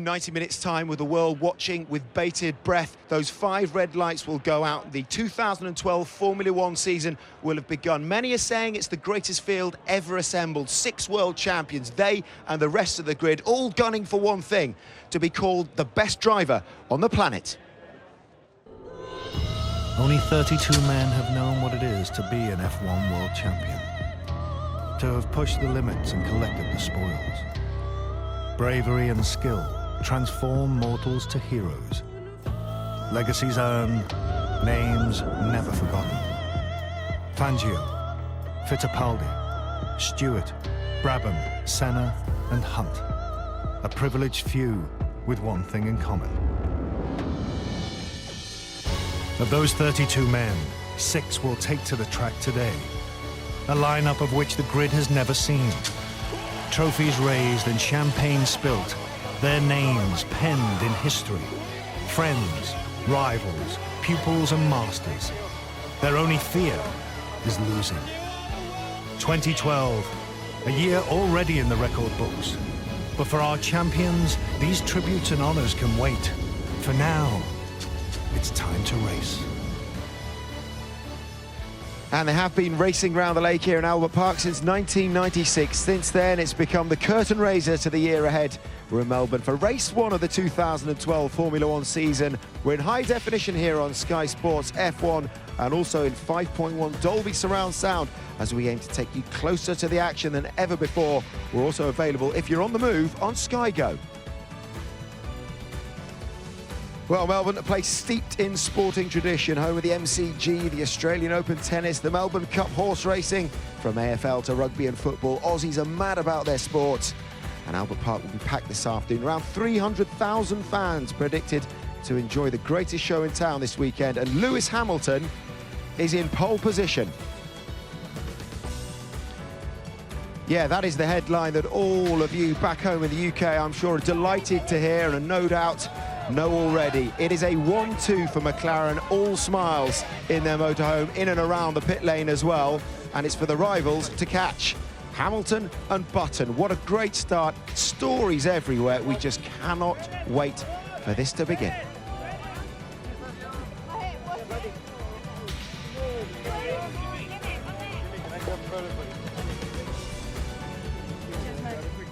In 90 minutes' time, with the world watching with bated breath, those 5 red lights will go out. The 2012 Formula One season will have begun. Many are saying it's the greatest field ever assembled. 6 world champions, they and the rest of the grid, all gunning for one thing: to be called the best driver on the planet. Only 32 men have known what it is to be an F1 world champion, to have pushed the limits and collected the spoils. Bravery and skill transform mortals to heroes. Legacies earned, names never forgotten. Fangio, Fittipaldi, Stewart, Brabham, Senna and Hunt. A privileged few with one thing in common. Of those 32 men, 6 will take to the track today. A lineup of which the grid has never seen. Trophies raised and champagne spilt, their names penned in history. Friends, rivals, pupils and masters. Their only fear is losing. 2012, a year already in the record books. But for our champions, these tributes and honors can wait. For now, it's time to race. And they have been racing around the lake here in Albert Park since 1996. Since then, it's become the curtain raiser to the year ahead. We're in Melbourne for race 1 of the 2012 Formula One season. We're in high definition here on Sky Sports F1 and also in 5.1 Dolby surround sound as we aim to take you closer to the action than ever before. We're also available, if you're on the move, on Sky Go. Well, Melbourne, a place steeped in sporting tradition, home of the MCG, the Australian Open tennis, the Melbourne Cup horse racing. From AFL to rugby and football, Aussies are mad about their sports. And Albert Park will be packed this afternoon. Around 300,000 fans predicted to enjoy the greatest show in town this weekend. And Lewis Hamilton is in pole position. Yeah, that is the headline that all of you back home in the UK, I'm sure, are delighted to hear and no doubt know already. It is a 1-2 for McLaren, all smiles in their motorhome, in and around the pit lane as well, and it's for the rivals to catch. Hamilton and Button, what a great start. Stories everywhere. We just cannot wait for this to begin.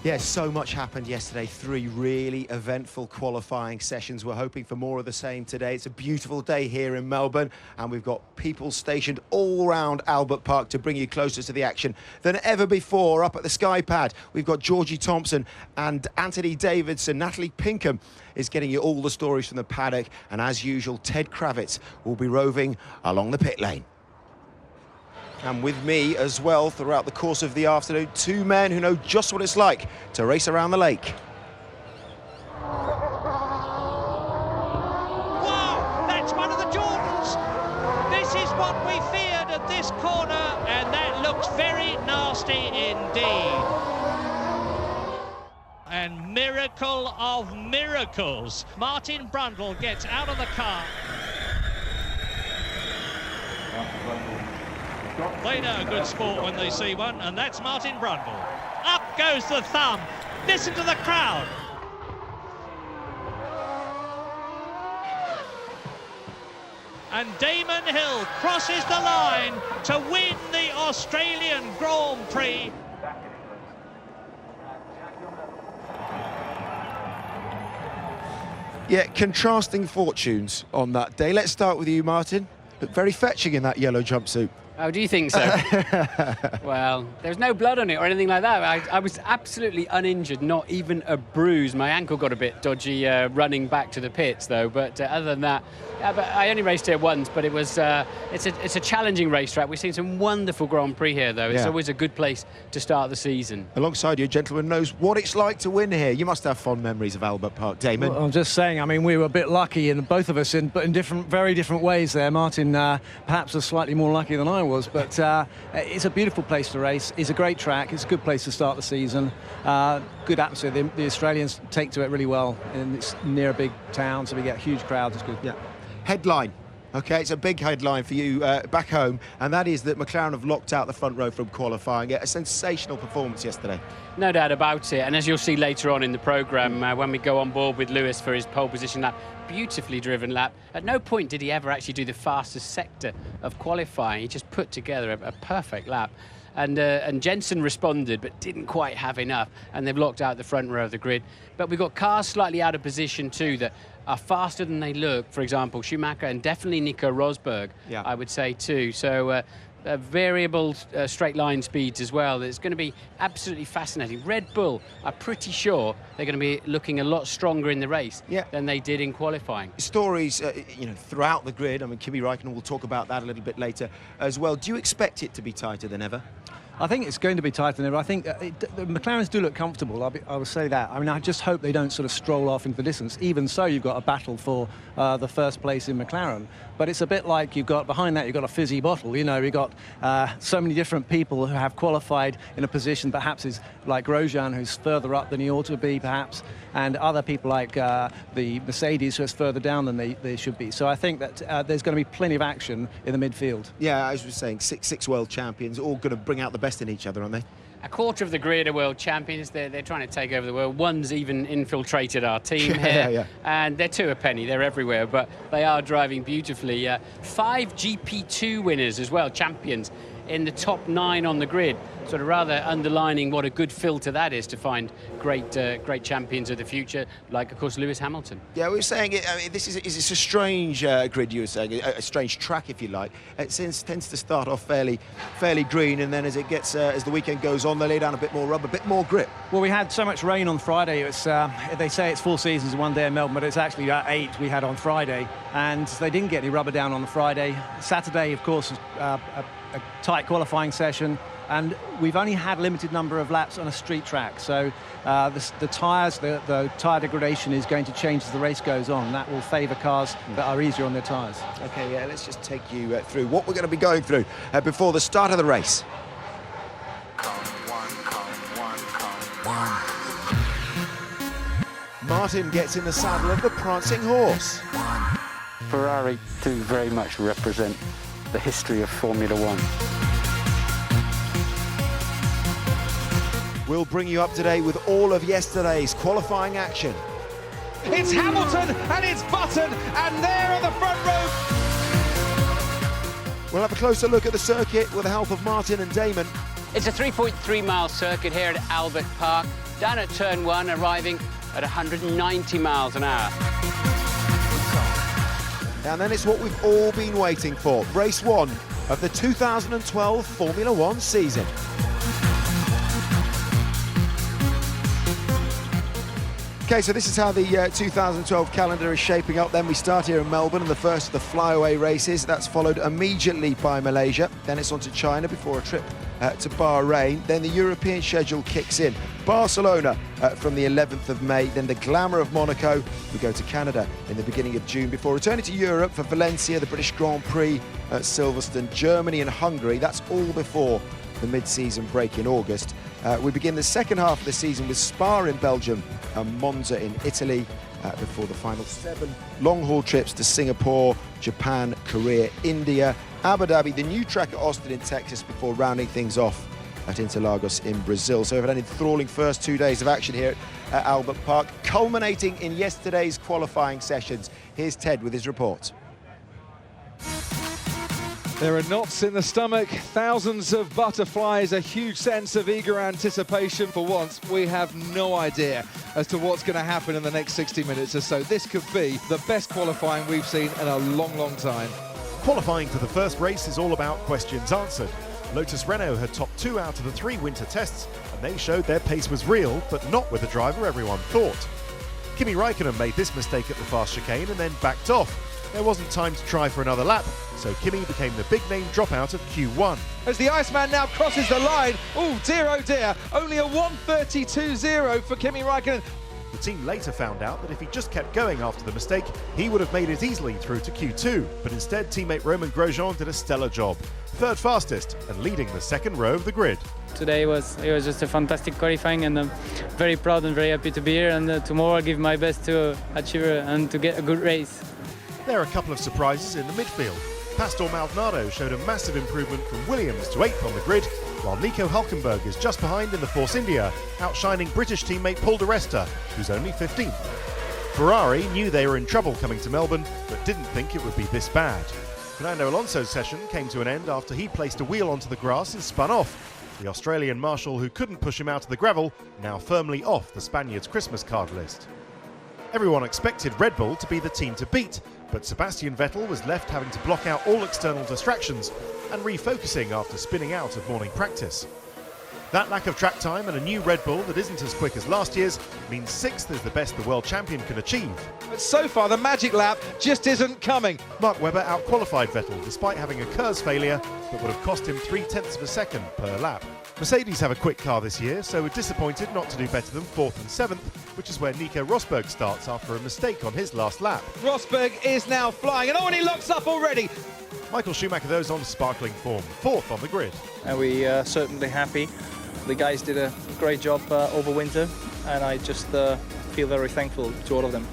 Yes, so much happened yesterday. 3 really eventful qualifying sessions. We're hoping for more of the same today. It's a beautiful day here in Melbourne, and we've got people stationed all around Albert Park to bring you closer to the action than ever before. Up at the Sky Pad, we've got Georgie Thompson and Anthony Davidson. Natalie Pinkham is getting you all the stories from the paddock, and as usual, Ted Kravitz will be roving along the pit lane. And with me as well throughout the course of the afternoon, 2 men who know just what it's like to race around the lake. Wow, that's one of the Jordans. This is what we feared at this corner, and that looks very nasty indeed. And miracle of miracles, Martin Brundle gets out of the car. They know a good sport when they see one, and that's Martin Brundle. Up goes the thumb. Listen to the crowd. And Damon Hill crosses the line to win the Australian Grand Prix. Yeah, contrasting fortunes on that day. Let's start with you, Martin. Look very fetching in that yellow jumpsuit. Oh, do you think so? Well, there's no blood on it or anything like that. I was absolutely uninjured, not even a bruise. My ankle got a bit dodgy running back to the pits, though. But other than that, but I only raced here once. But it was it's a challenging racetrack. We've seen some wonderful Grand Prix here, though. It's always a good place to start the season. Alongside you, a gentleman knows what it's like to win here. You must have fond memories of Albert Park, Damon. Well, I'm just saying. I mean, we were a bit lucky, in both of us, but in very different ways. There, Martin, perhaps was slightly more lucky than I was, but it's a beautiful place to race. It's a great track. It's a good place to start the season. Good atmosphere. The Australians take to it really well, and it's near a big town, so we get huge crowds. It's good. Yeah. Headline: Okay, it's a big headline for you back home, and that is that McLaren have locked out the front row from qualifying. A sensational performance yesterday. No doubt about it, and as you'll see later on in the programme, when we go on board with Lewis for his pole position lap, beautifully driven lap. At no point did he ever actually do the fastest sector of qualifying. He just put together a perfect lap. And Jensen responded, but didn't quite have enough, and they've locked out the front row of the grid. But we've got cars slightly out of position too that are faster than they look. For example, Schumacher and definitely Nico Rosberg, yeah. I would say too. So variable straight line speeds as well. It's going to be absolutely fascinating. Red Bull are pretty sure they're going to be looking a lot stronger in the race than they did in qualifying. Stories, throughout the grid. I mean, Kimi Räikkönen will talk about that a little bit later as well. Do you expect it to be tighter than ever? I think it's going to be tighter than ever. I think the McLarens do look comfortable. I will say that. I mean, I just hope they don't sort of stroll off into the distance. Even so, you've got a battle for the first place in McLaren. But it's a bit like you've got behind that, you've got a fizzy bottle. You've got so many different people who have qualified in a position perhaps is like Grosjean, who's further up than he ought to be, perhaps, and other people like the Mercedes, who is further down than they should be. So I think that there's going to be plenty of action in the midfield. Yeah, as we were saying, six world champions, all going to bring out the best in each other, aren't they? A quarter of the grid are world champions. They're trying to take over the world. One's even infiltrated our team here. And they're two a penny. They're everywhere, but they are driving beautifully. 5 GP2 winners as well, champions, in the top 9 on the grid. Sort of rather underlining what a good filter that is to find great champions of the future, like, of course, Lewis Hamilton. Yeah, we were saying it's a strange grid, you were saying, a strange track, if you like. It tends to start off fairly green, and then as the weekend goes on, they lay down a bit more rubber, a bit more grip. Well, we had so much rain on Friday. It's they say it's 4 seasons in one day in Melbourne, but it's actually 8 we had on Friday, and they didn't get any rubber down on the Friday. Saturday, of course, a tight qualifying session, and we've only had a limited number of laps on a street track, so the tyres, the tyre degradation is going to change as the race goes on. That will favour cars that are easier on their tyres. Okay, yeah, let's just take you through what we're going to be going through before the start of the race. Martin gets in the saddle of the prancing horse. Ferrari do very much represent the history of Formula One. We'll bring you up to date with all of yesterday's qualifying action. It's Hamilton and it's Button, and there on the front row. We'll have a closer look at the circuit with the help of Martin and Damon. It's a 3.3-mile circuit here at Albert Park, down at turn 1, arriving at 190 miles an hour. And then it's what we've all been waiting for, race 1 of the 2012 Formula One season. Okay, so this is how the 2012 calendar is shaping up. Then we start here in Melbourne, and the first of the flyaway races. That's followed immediately by Malaysia. Then it's on to China before a trip to Bahrain. Then the European schedule kicks in. Barcelona from the 11th of May. Then the glamour of Monaco. We go to Canada in the beginning of June before returning to Europe for Valencia, the British Grand Prix at Silverstone, Germany and Hungary. That's all before the mid-season break in August. We begin the second half of the season with Spa in Belgium and Monza in Italy before the final 7 long-haul trips to Singapore, Japan, Korea, India, Abu Dhabi, the new track at Austin in Texas before rounding things off at Interlagos in Brazil. So we've had an enthralling first 2 days of action here at Albert Park, culminating in yesterday's qualifying sessions. Here's Ted with his report. There are knots in the stomach, thousands of butterflies, a huge sense of eager anticipation. For once, we have no idea as to what's going to happen in the next 60 minutes or so. This could be the best qualifying we've seen in a long, long time. Qualifying for the first race is all about questions answered. Lotus Renault had topped 2 out of the 3 winter tests, and they showed their pace was real, but not with the driver everyone thought. Kimi Räikkönen made this mistake at the fast chicane and then backed off. There wasn't time to try for another lap, so Kimi became the big-name dropout of Q1. As the Iceman now crosses the line, oh dear, only a 1:32.0 for Kimi Räikkönen. The team later found out that if he just kept going after the mistake, he would have made it easily through to Q2, but instead teammate Romain Grosjean did a stellar job. 3rd fastest and leading the 2nd row of the grid. Today it was just a fantastic qualifying, and I'm very proud and very happy to be here, and tomorrow I'll give my best to achieve and to get a good race. There are a couple of surprises in the midfield. Pastor Maldonado showed a massive improvement from Williams to 8th on the grid, while Nico Hülkenberg is just behind in the Force India, outshining British teammate Paul di Resta, who's only 15th. Ferrari knew they were in trouble coming to Melbourne, but didn't think it would be this bad. Fernando Alonso's session came to an end after he placed a wheel onto the grass and spun off. The Australian marshal who couldn't push him out of the gravel, now firmly off the Spaniard's Christmas card list. Everyone expected Red Bull to be the team to beat, but Sebastian Vettel was left having to block out all external distractions and refocusing after spinning out of morning practice. That lack of track time and a new Red Bull that isn't as quick as last year's means 6th is the best the world champion can achieve. But so far, the magic lap just isn't coming. Mark Webber outqualified Vettel despite having a KERS failure that would have cost him 0.3 of a second per lap. Mercedes have a quick car this year, so we're disappointed not to do better than 4th and 7th, which is where Nico Rosberg starts after a mistake on his last lap. Rosberg is now flying, and and he locks up already. Michael Schumacher, those on sparkling form, 4th on the grid. And we are certainly happy. The guys did a great job over winter, and I just feel very thankful to all of them.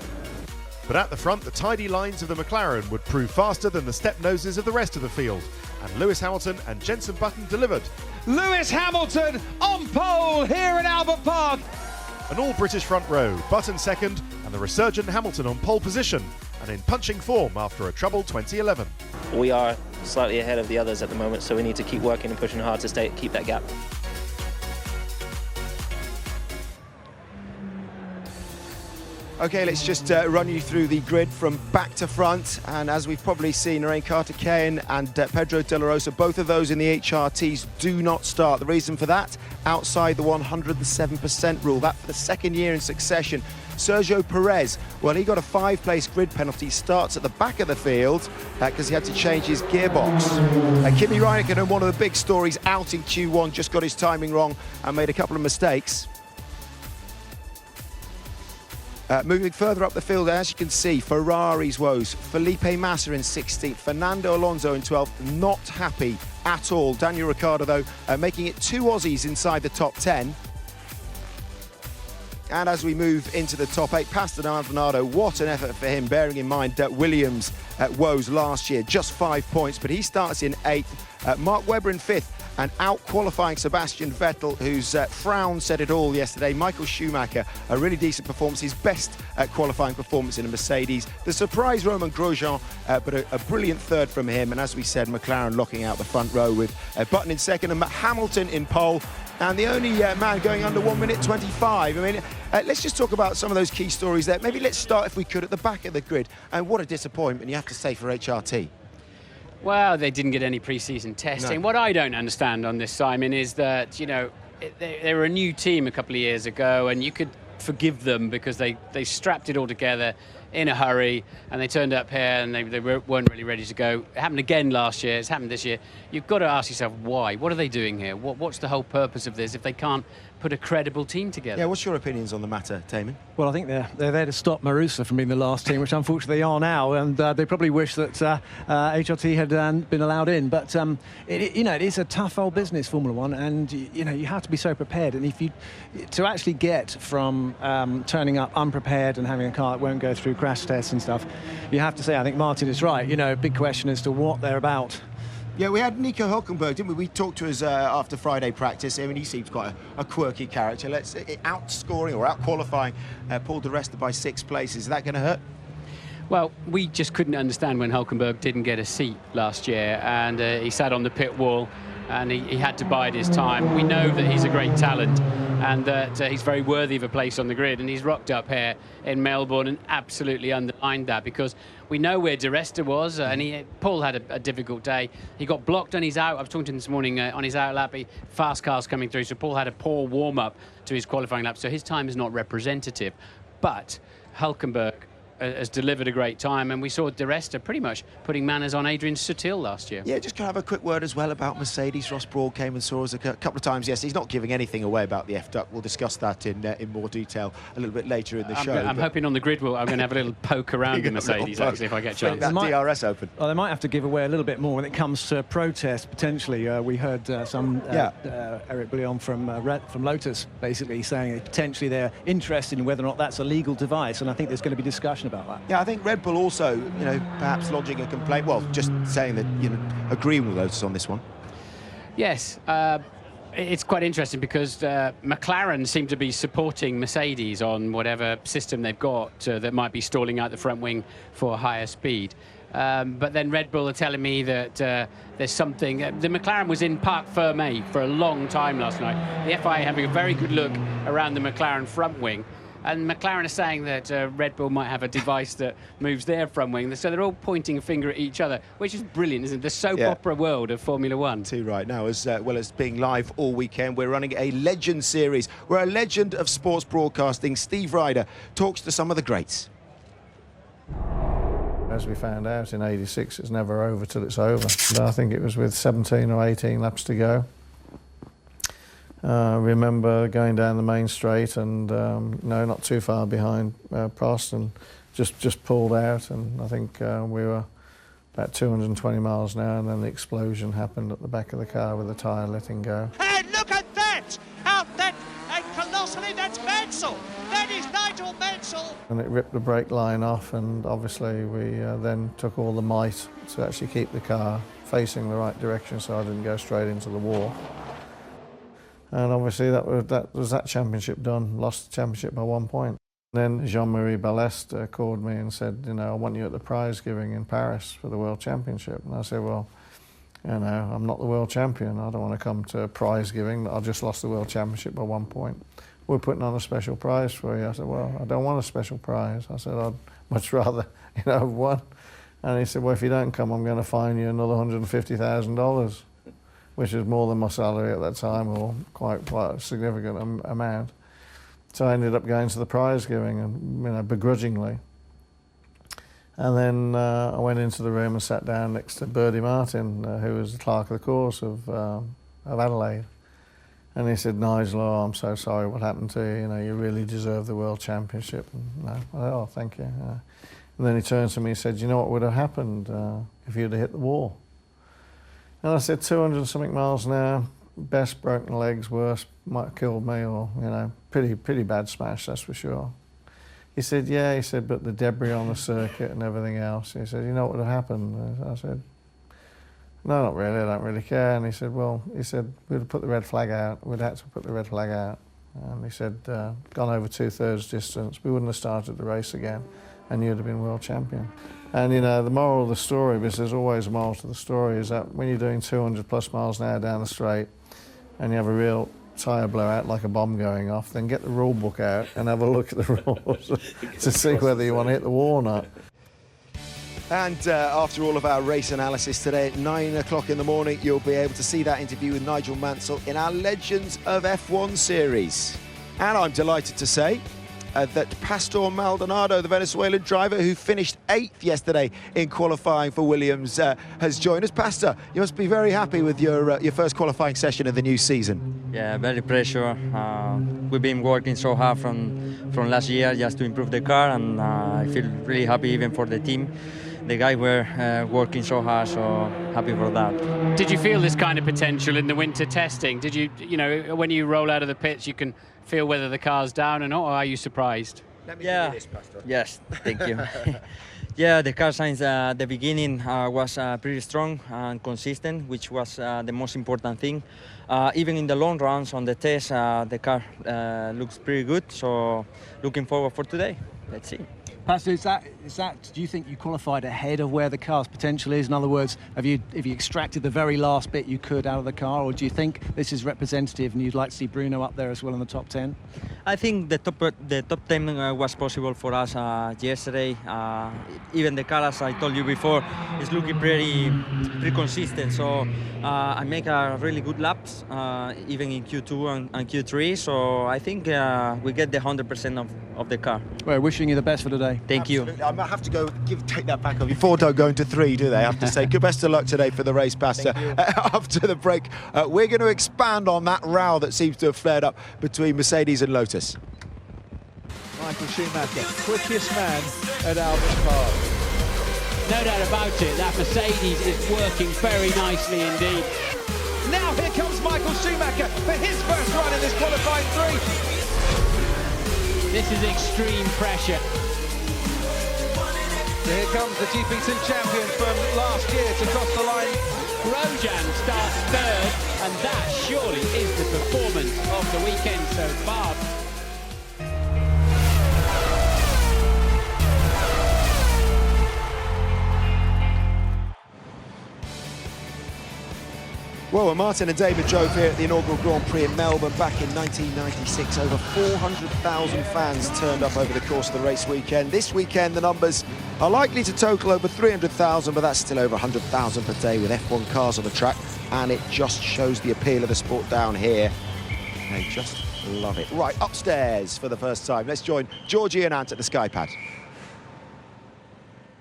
But at the front, the tidy lines of the McLaren would prove faster than the step noses of the rest of the field. And Lewis Hamilton and Jenson Button delivered. Lewis Hamilton on pole here in Albert Park. An all-British front row, Button second, and the resurgent Hamilton on pole position, and in punching form after a troubled 2011. We are slightly ahead of the others at the moment, so we need to keep working and pushing hard to keep that gap. Okay, let's just run you through the grid from back to front. And as we've probably seen, Narain Karthikeyan and Pedro De La Rosa, both of those in the HRTs do not start. The reason for that, outside the 107% rule. That for the second year in succession. Sergio Perez, well, he got a 5-place grid penalty, starts at the back of the field because he had to change his gearbox. Kimi Räikkönen, one of the big stories, out in Q1, just got his timing wrong and made a couple of mistakes. Moving further up the field, as you can see, Ferrari's woes. Felipe Massa in 16th, Fernando Alonso in 12th, not happy at all. Daniel Ricciardo, though, making it 2 Aussies inside the top 10. And as we move into the top 8, Pastor Maldonado, what an effort for him, bearing in mind that Williams' woes last year, just 5 points, but he starts in 8th. Mark Webber in 5th. And out-qualifying Sebastian Vettel, whose frown said it all yesterday. Michael Schumacher, a really decent performance, his best qualifying performance in a Mercedes. The surprise Romain Grosjean, but a brilliant third from him. And as we said, McLaren locking out the front row with Button in second and Hamilton in pole. And the only man going under 1 minute 25. I mean, let's just talk about some of those key stories there. Maybe let's start, if we could, at the back of the grid. And what a disappointment, you have to say, for HRT. Well, they didn't get any pre-season testing. No. What I don't understand on this, Simon, is that, you know, they were a new team a couple of years ago, and you could forgive them because they strapped it all together in a hurry, and they turned up here and they weren't really ready to go. It happened again last year. It's happened this year. You've got to ask yourself, why? What are they doing here? What's the whole purpose of this if they can't put a credible team together? Yeah, what's your opinions on the matter, Taman? Well, I think they're there to stop Marusa from being the last team, which unfortunately they are now, and they probably wish that HRT had been allowed in. But you know, it is a tough old business, Formula One, and you know, you have to be so prepared. And if you to actually get from turning up unprepared and having a car that won't go through crash tests and stuff, you have to say, I think Martin is right. You know, big question as to what they're about. Yeah, we had Nico Hülkenberg, didn't we? We talked to us after Friday practice. I mean, he seems quite a quirky character. Let's outscoring or out-qualifying Paul di Resta by 6 places. Is that going to hurt? Well, we just couldn't understand when Hülkenberg didn't get a seat last year, and he sat on the pit wall, and he had to bide his time. We know that he's a great talent, and that he's very worthy of a place on the grid, and he's rocked up here in Melbourne and absolutely underlined that, because we know where di Resta was, and Paul had a difficult day. He got blocked on his out. I was talking to him this morning on his out lap. Fast cars coming through, so Paul had a poor warm-up to his qualifying lap, so his time is not representative. But Hülkenberg has delivered a great time, and we saw di Resta pretty much putting manners on Adrian Sutil last year. Yeah, just kind of have a quick word as well about Mercedes. Ross Brawl came and saw us a couple of times. Yes, he's not giving anything away about the F-Duct. We'll discuss that in more detail a little bit later in the show. I'm hoping on the grid I'm going to have a little poke around the Mercedes, actually, if I get a chance. That DRS open. Well, they might have to give away a little bit more when it comes to protest, potentially. We heard Eric Bouillon from Lotus basically saying that potentially they're interested in whether or not that's a legal device, and I think there's going to be discussion question about that. Yeah, I think Red Bull also, perhaps lodging a complaint. Well, just saying that, agreeing with Lotus on this one. Yes. It's quite interesting because McLaren seem to be supporting Mercedes on whatever system they've got that might be stalling out the front wing for higher speed. But then Red Bull are telling me that there's something. The McLaren was in Parc Fermé for a long time last night. The FIA having a very good look around the McLaren front wing. And McLaren are saying that Red Bull might have a device that moves their front wing. So they're all pointing a finger at each other, which is brilliant, isn't it? The soap opera world of Formula One. Too right now, as well as being live all weekend, we're running a Legend series where a legend of sports broadcasting, Steve Ryder, talks to some of the greats. As we found out in '86, it's never over till it's over. But I think it was with 17 or 18 laps to go. Remember going down the main straight and not too far behind Prost, and just pulled out, and I think we were about 220 miles an hour, and then the explosion happened at the back of the car with the tyre letting go. Hey, look at that! And colossally, that's Mansell! That is Nigel Mansell! And it ripped the brake line off, and obviously we then took all the might to actually keep the car facing the right direction so I didn't go straight into the wall. And obviously that was that championship done, lost the championship by 1 point. Then Jean-Marie Balleste called me and said, I want you at the prize giving in Paris for the World Championship. And I said, well, I'm not the world champion. I don't want to come to a prize giving. I just lost the World Championship by 1 point. We're putting on a special prize for you. I said, well, I don't want a special prize. I said, I'd much rather, have won. And he said, well, if you don't come, I'm going to fine you another $150,000. Which is more than my salary at that time, or quite a significant amount. So I ended up going to the prize giving, and begrudgingly. And then I went into the room and sat down next to Bertie Martin, who was the clerk of the course of Adelaide. And he said, Nigel, I'm so sorry what happened to you. You really deserve the World Championship. And I said, oh, thank you. And then he turned to me and said, you know what would have happened if you'd have hit the wall? And I said, 200 and something miles an hour, best broken legs, worst, might have killed me, or, pretty bad smash, that's for sure. He said, yeah, he said, but the debris on the circuit and everything else. He said, you know what would have happened? I said, no, not really, I don't really care. And he said, well, we'd have put the red flag out, we'd had to put the red flag out. And he said, gone over 2/3 distance, we wouldn't have started the race again, and you'd have been world champion. And the moral of the story, because there's always a moral to the story, is that when you're doing 200 plus miles an hour down the straight and you have a real tyre blowout like a bomb going off, then get the rule book out and have a look at the rules to see whether you want to hit the wall or not. And after all of our race analysis today at 9 o'clock in the morning, you'll be able to see that interview with Nigel Mansell in our Legends of F1 series. And I'm delighted to say that Pastor Maldonado, the Venezuelan driver who finished 8th yesterday in qualifying for Williams, has joined us. Pastor, you must be very happy with your first qualifying session of the new season. Yeah, very pressure. We've been working so hard from last year just to improve the car, and I feel really happy even for the team. The guys were working so hard, so happy for that. Did you feel this kind of potential in the winter testing? Did you, when you roll out of the pits, you can feel whether the car's down or not, or are you surprised? Let me hear this, Pastor. Yes, thank you. Yeah, the car since the beginning was pretty strong and consistent, which was the most important thing. Even in the long runs on the test, the car looks pretty good, so looking forward for today. Let's see. Pastor, is that? Do you think you qualified ahead of where the car's potential is? In other words, have you extracted the very last bit you could out of the car, or do you think this is representative and you'd like to see Bruno up there as well in the top 10? I think the top 10 was possible for us yesterday. Even the car, as I told you before, is looking pretty consistent. So I make really good laps, even in Q2 and Q3. So I think we get the 100% of the car. Well, wishing you the best for today. Thank you. I might have to go take that back off you. 4 don't go into 3, do they? I have to say, good best of luck today for the race, Pastor. After the break, we're going to expand on that row that seems to have flared up between Mercedes and Lotus. Michael Schumacher, quickest man at Albert Park. No doubt about it, that Mercedes is working very nicely indeed. Now here comes Michael Schumacher for his first run in this qualifying 3. This is extreme pressure. So here comes the GP2 champion from last year to cross the line. Grosjean starts third, and that surely is the performance of the weekend so far. Well, Martin and David drove here at the inaugural Grand Prix in Melbourne back in 1996. Over 400,000 fans turned up over the course of the race weekend. This weekend, the numbers are likely to total over 300,000, but that's still over 100,000 per day with F1 cars on the track, and it just shows the appeal of the sport down here. They just love it. Right, upstairs for the first time. Let's join Georgie and Ant at the Skypad.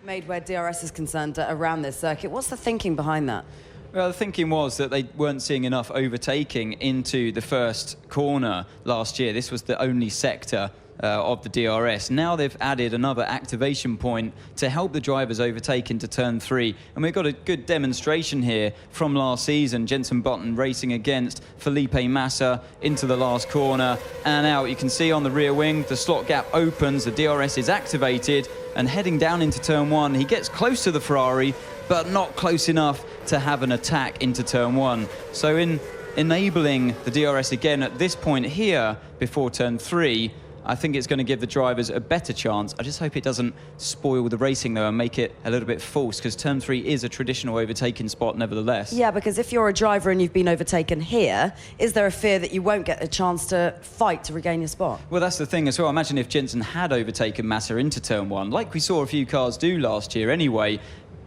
Made where DRS is concerned around this circuit. What's the thinking behind that? Well, the thinking was that they weren't seeing enough overtaking into the first corner last year. This was the only sector of the DRS. Now they've added another activation point to help the drivers overtake into turn 3. And we've got a good demonstration here from last season. Jenson Button racing against Felipe Massa into the last corner and out. You can see on the rear wing, the slot gap opens, the DRS is activated, and heading down into turn 1, he gets close to the Ferrari, but not close enough to have an attack into turn 1. So in enabling the DRS again at this point here before turn 3, I think it's going to give the drivers a better chance. I just hope it doesn't spoil the racing though and make it a little bit false, because turn 3 is a traditional overtaking spot nevertheless. Yeah, because if you're a driver and you've been overtaken here, is there a fear that you won't get a chance to fight to regain your spot? Well, that's the thing as well. Imagine if Jenson had overtaken Massa into turn 1, like we saw a few cars do last year anyway.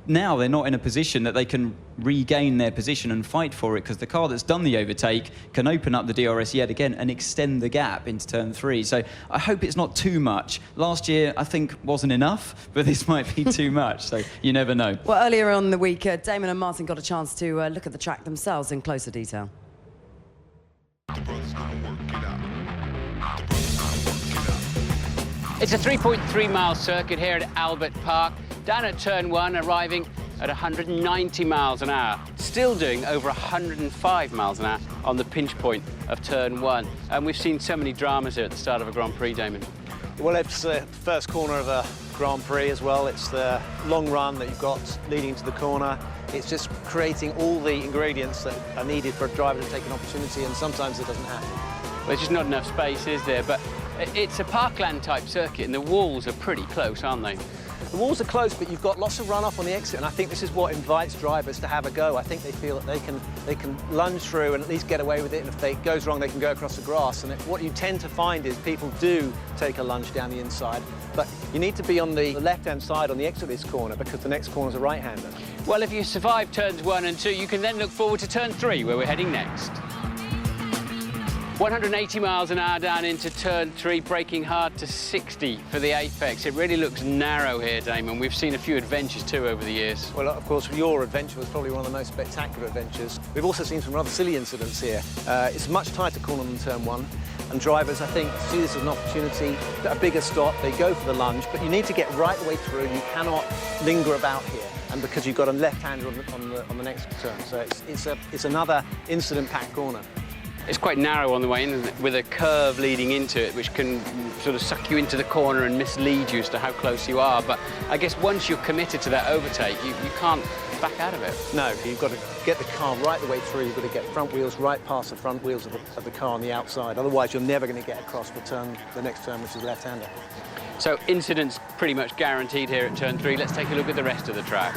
Now they're not in a position that they can regain their position and fight for it, because the car that's done the overtake can open up the DRS yet again and extend the gap into turn 3. So I hope it's not too much. Last year, I think, wasn't enough, but this might be too much, so you never know. Well, earlier on the week, Damon and Martin got a chance to look at the track themselves in closer detail. It's a 3.3-mile circuit here at Albert Park. Down at turn 1, arriving at 190 miles an hour. Still doing over 105 miles an hour on the pinch point of turn 1. And we've seen so many dramas here at the start of a Grand Prix, Damon. Well, it's the first corner of a Grand Prix as well. It's the long run that you've got leading to the corner. It's just creating all the ingredients that are needed for a driver to take an opportunity, and sometimes it doesn't happen. Well, there's just not enough space, is there? But it's a parkland-type circuit, and the walls are pretty close, aren't they? The walls are close, but you've got lots of runoff on the exit, and I think this is what invites drivers to have a go. I think they feel that they can lunge through and at least get away with it, and if it goes wrong, they can go across the grass. And what you tend to find is people do take a lunge down the inside, but you need to be on the left-hand side on the exit of this corner, because the next corner is a right-hander. Well, if you survive turns 1 and 2, you can then look forward to turn 3, where we're heading next. 180 miles an hour down into turn 3, braking hard to 60 for the apex. It really looks narrow here, Damon. We've seen a few adventures too over the years. Well, of course, your adventure was probably one of the most spectacular adventures. We've also seen some rather silly incidents here. It's a much tighter corner than turn 1, and drivers, I think, see this as an opportunity, a bigger stop, they go for the lunge, but you need to get right the way through. You cannot linger about here, and because you've got a left-hander on the next turn. So it's another incident-packed corner. It's quite narrow on the way in, isn't it? With a curve leading into it, which can sort of suck you into the corner and mislead you as to how close you are. But I guess once you're committed to that overtake, you can't back out of it. No, you've got to get the car right the way through. You've got to get front wheels right past the front wheels of the car on the outside. Otherwise, you're never going to get across the next turn, which is left-hander. So incidents pretty much guaranteed here at turn 3. Let's take a look at the rest of the track.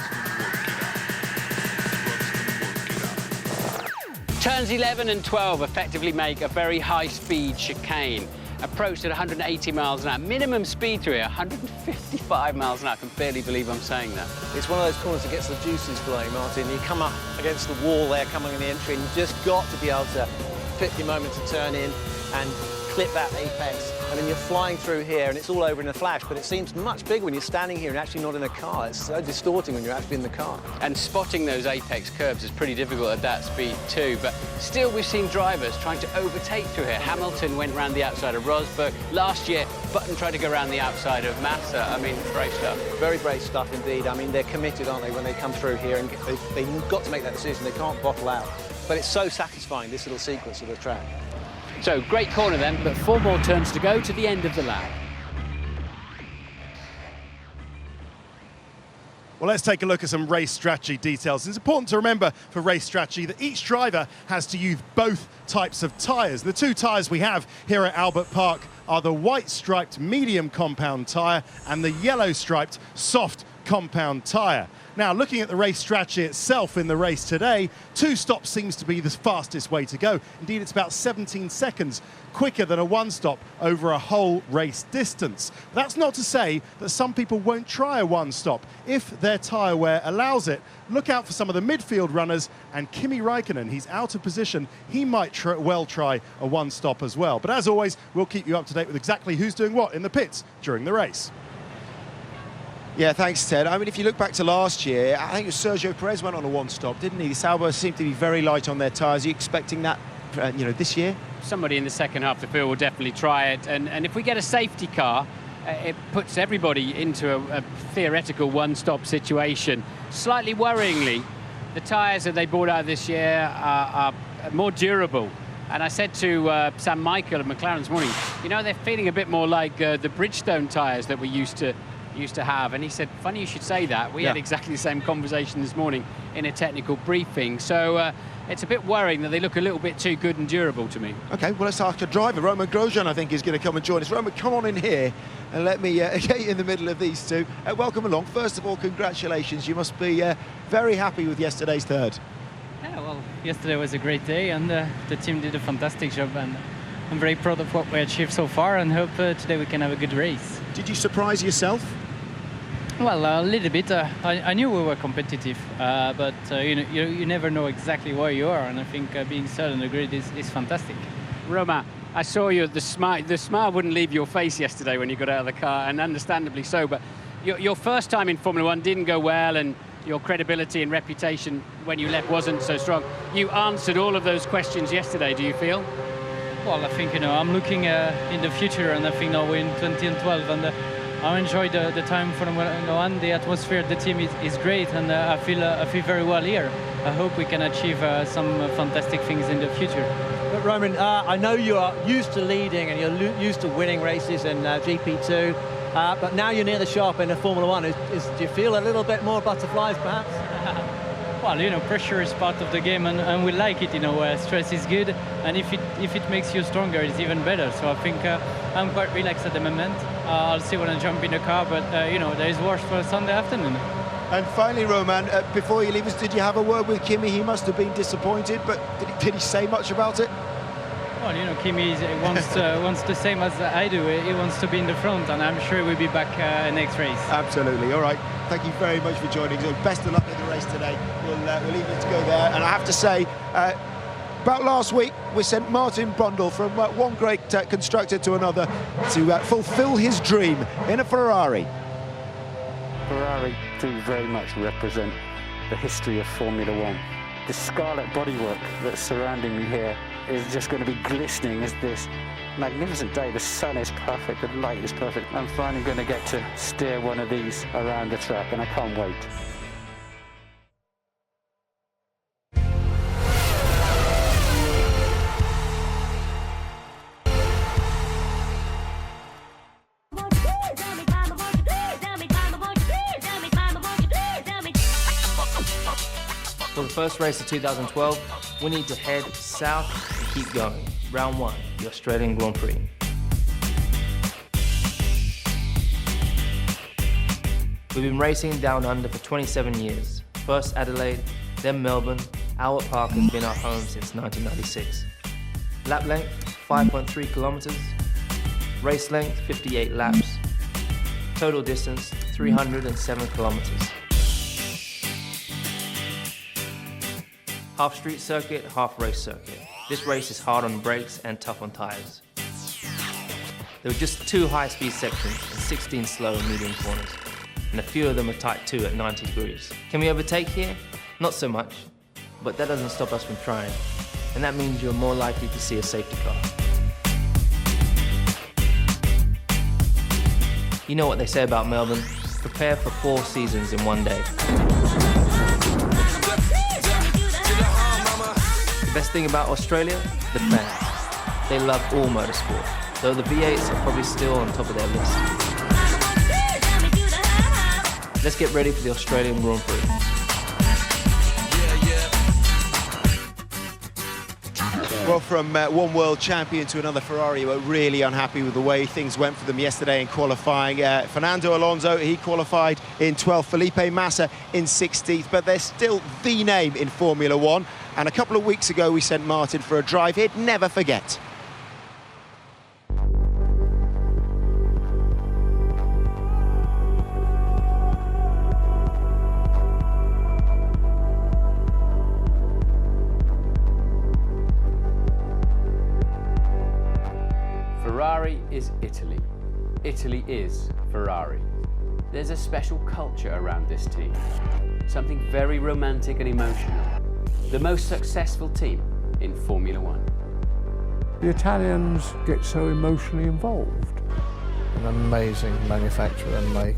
Turns 11 and 12 effectively make a very high-speed chicane. Approached at 180 miles an hour. Minimum speed through here, 155 miles an hour. I can barely believe I'm saying that. It's one of those corners that gets the juices flowing, Martin. You come up against the wall there, coming in the entry, and you've just got to be able to pick your moment to turn in and clip that apex, and then you're flying through here, and it's all over in a flash, but it seems much bigger when you're standing here and actually not in a car. It's so distorting when you're actually in the car. And spotting those apex curves is pretty difficult at that speed too, but still we've seen drivers trying to overtake through here. Hamilton went round the outside of Rosberg. Last year, Button tried to go around the outside of Massa. I mean, brave stuff. Very brave stuff indeed. I mean, they're committed, aren't they, when they come through here, and they've got to make that decision. They can't bottle out. But it's so satisfying, this little sequence of the track. So, great corner then, but 4 more turns to go to the end of the lap. Well, let's take a look at some race strategy details. It's important to remember for race strategy that each driver has to use both types of tyres. The two tyres we have here at Albert Park are the white striped medium compound tyre and the yellow striped soft compound tyre. Now, looking at the race strategy itself in the race today, 2 stops seems to be the fastest way to go. Indeed, it's about 17 seconds quicker than a 1 stop over a whole race distance. That's not to say that some people won't try a 1 stop if their tyre wear allows it. Look out for some of the midfield runners, and Kimi Räikkönen, he's out of position. He might well try a 1 stop as well. But as always, we'll keep you up to date with exactly who's doing what in the pits during the race. Yeah, thanks, Ted. I mean, if you look back to last year, I think it was Sergio Perez went on a 1 stop, didn't he? The Sauber seemed to be very light on their tyres. Are you expecting that, this year? Somebody in the second half of the field will definitely try it. And if we get a safety car, it puts everybody into a theoretical 1 stop situation. Slightly worryingly, the tyres that they brought out this year are more durable. And I said to Sam Michael of McLaren this morning, they're feeling a bit more like the Bridgestone tyres that we used to have. And he said, funny you should say that. We had exactly the same conversation this morning in a technical briefing. So it's a bit worrying that they look a little bit too good and durable to me. OK, well, let's ask a driver. Roman Grosjean, I think, is going to come and join us. Roman, come on in here and let me get you in the middle of these two. Welcome along. First of all, congratulations. You must be very happy with yesterday's third. Yeah, well, yesterday was a great day, and the team did a fantastic job, and I'm very proud of what we achieved so far, and hope today we can have a good race. Did you surprise yourself? Well, a little bit. I knew we were competitive, but you never know exactly where you are, and I think being third on the grid is fantastic. Roma, I saw you. The smile wouldn't leave your face yesterday when you got out of the car, and understandably so. But your first time in Formula One didn't go well, and your credibility and reputation when you left wasn't so strong. You answered all of those questions yesterday. Do you feel? Well, I think I'm looking in the future, and I think now we're in 2012, and I enjoyed the time for Formula One. The atmosphere of the team is great, and I feel very well here. I hope we can achieve some fantastic things in the future. But Roman, I know you are used to leading and you're used to winning races in GP2, but now you're near the sharp end of Formula One. Do you feel a little bit more butterflies, perhaps? Well, pressure is part of the game, and we like it. Stress is good, and if it makes you stronger, it's even better. So I think I'm quite relaxed at the moment. I'll see when I jump in the car, but there is worse for Sunday afternoon. And finally, Roman, before you leave us, did you have a word with Kimi? He must have been disappointed, but did he say much about it? Well, Kimi wants the same as I do. He wants to be in the front, and I'm sure we'll be back next race. Absolutely. All right. Thank you very much for joining us. Best of luck in the race today. We'll leave it to go there. And I have to say, about last week, we sent Martin Brundle from one great constructor to another to fulfill his dream in a Ferrari. Ferrari do very much represent the history of Formula One. The scarlet bodywork that's surrounding me here is just going to be glistening as this magnificent day. The sun is perfect, the light is perfect. I'm finally going to get to steer one of these around the track, and I can't wait. For the first race of 2012, we need to head south and keep going. Round 1, the Australian Grand Prix. We've been racing down under for 27 years. First Adelaide, then Melbourne. Albert Park has been our home since 1996. Lap length, 5.3 kilometers. Race length, 58 laps. Total distance, 307 kilometers. Half street circuit, half race circuit. This race is hard on brakes and tough on tyres. There were just 2 high-speed sections and 16 slow and medium corners, and a few of them are tight 2 at 90 degrees. Can we overtake here? Not so much, but that doesn't stop us from trying, and that means you're more likely to see a safety car. You know what they say about Melbourne? Prepare for 4 seasons in one day. The best thing about Australia? The fans. They love all motorsport, though the V8s are probably still on top of their list. Let's get ready for the Australian Grand Prix. Well, from one world champion to another, Ferrari were really unhappy with the way things went for them yesterday in qualifying. Fernando Alonso, he qualified in 12th, Felipe Massa in 16th, but they're still the name in Formula One. And a couple of weeks ago, we sent Martin for a drive he'd never forget. Ferrari is Italy. Italy is Ferrari. There's a special culture around this team. Something very romantic and emotional. The most successful team in Formula One. The Italians get so emotionally involved. An amazing manufacturer and make.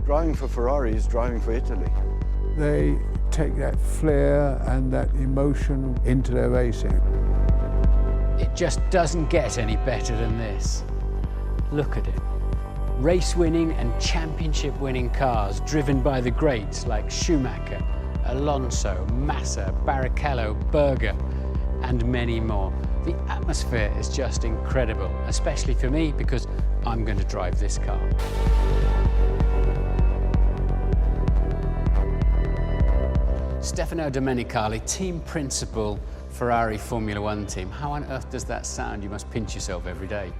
Driving for Ferrari is driving for Italy. They take that flair and that emotion into their racing. It just doesn't get any better than this. Look at it. Race-winning and championship-winning cars driven by the greats like Schumacher, Alonso, Massa, Barrichello, Berger, and many more. The atmosphere is just incredible, especially for me because I'm going to drive this car. Stefano Domenicali, team principal, Ferrari Formula One team. How on earth does that sound? You must pinch yourself every day.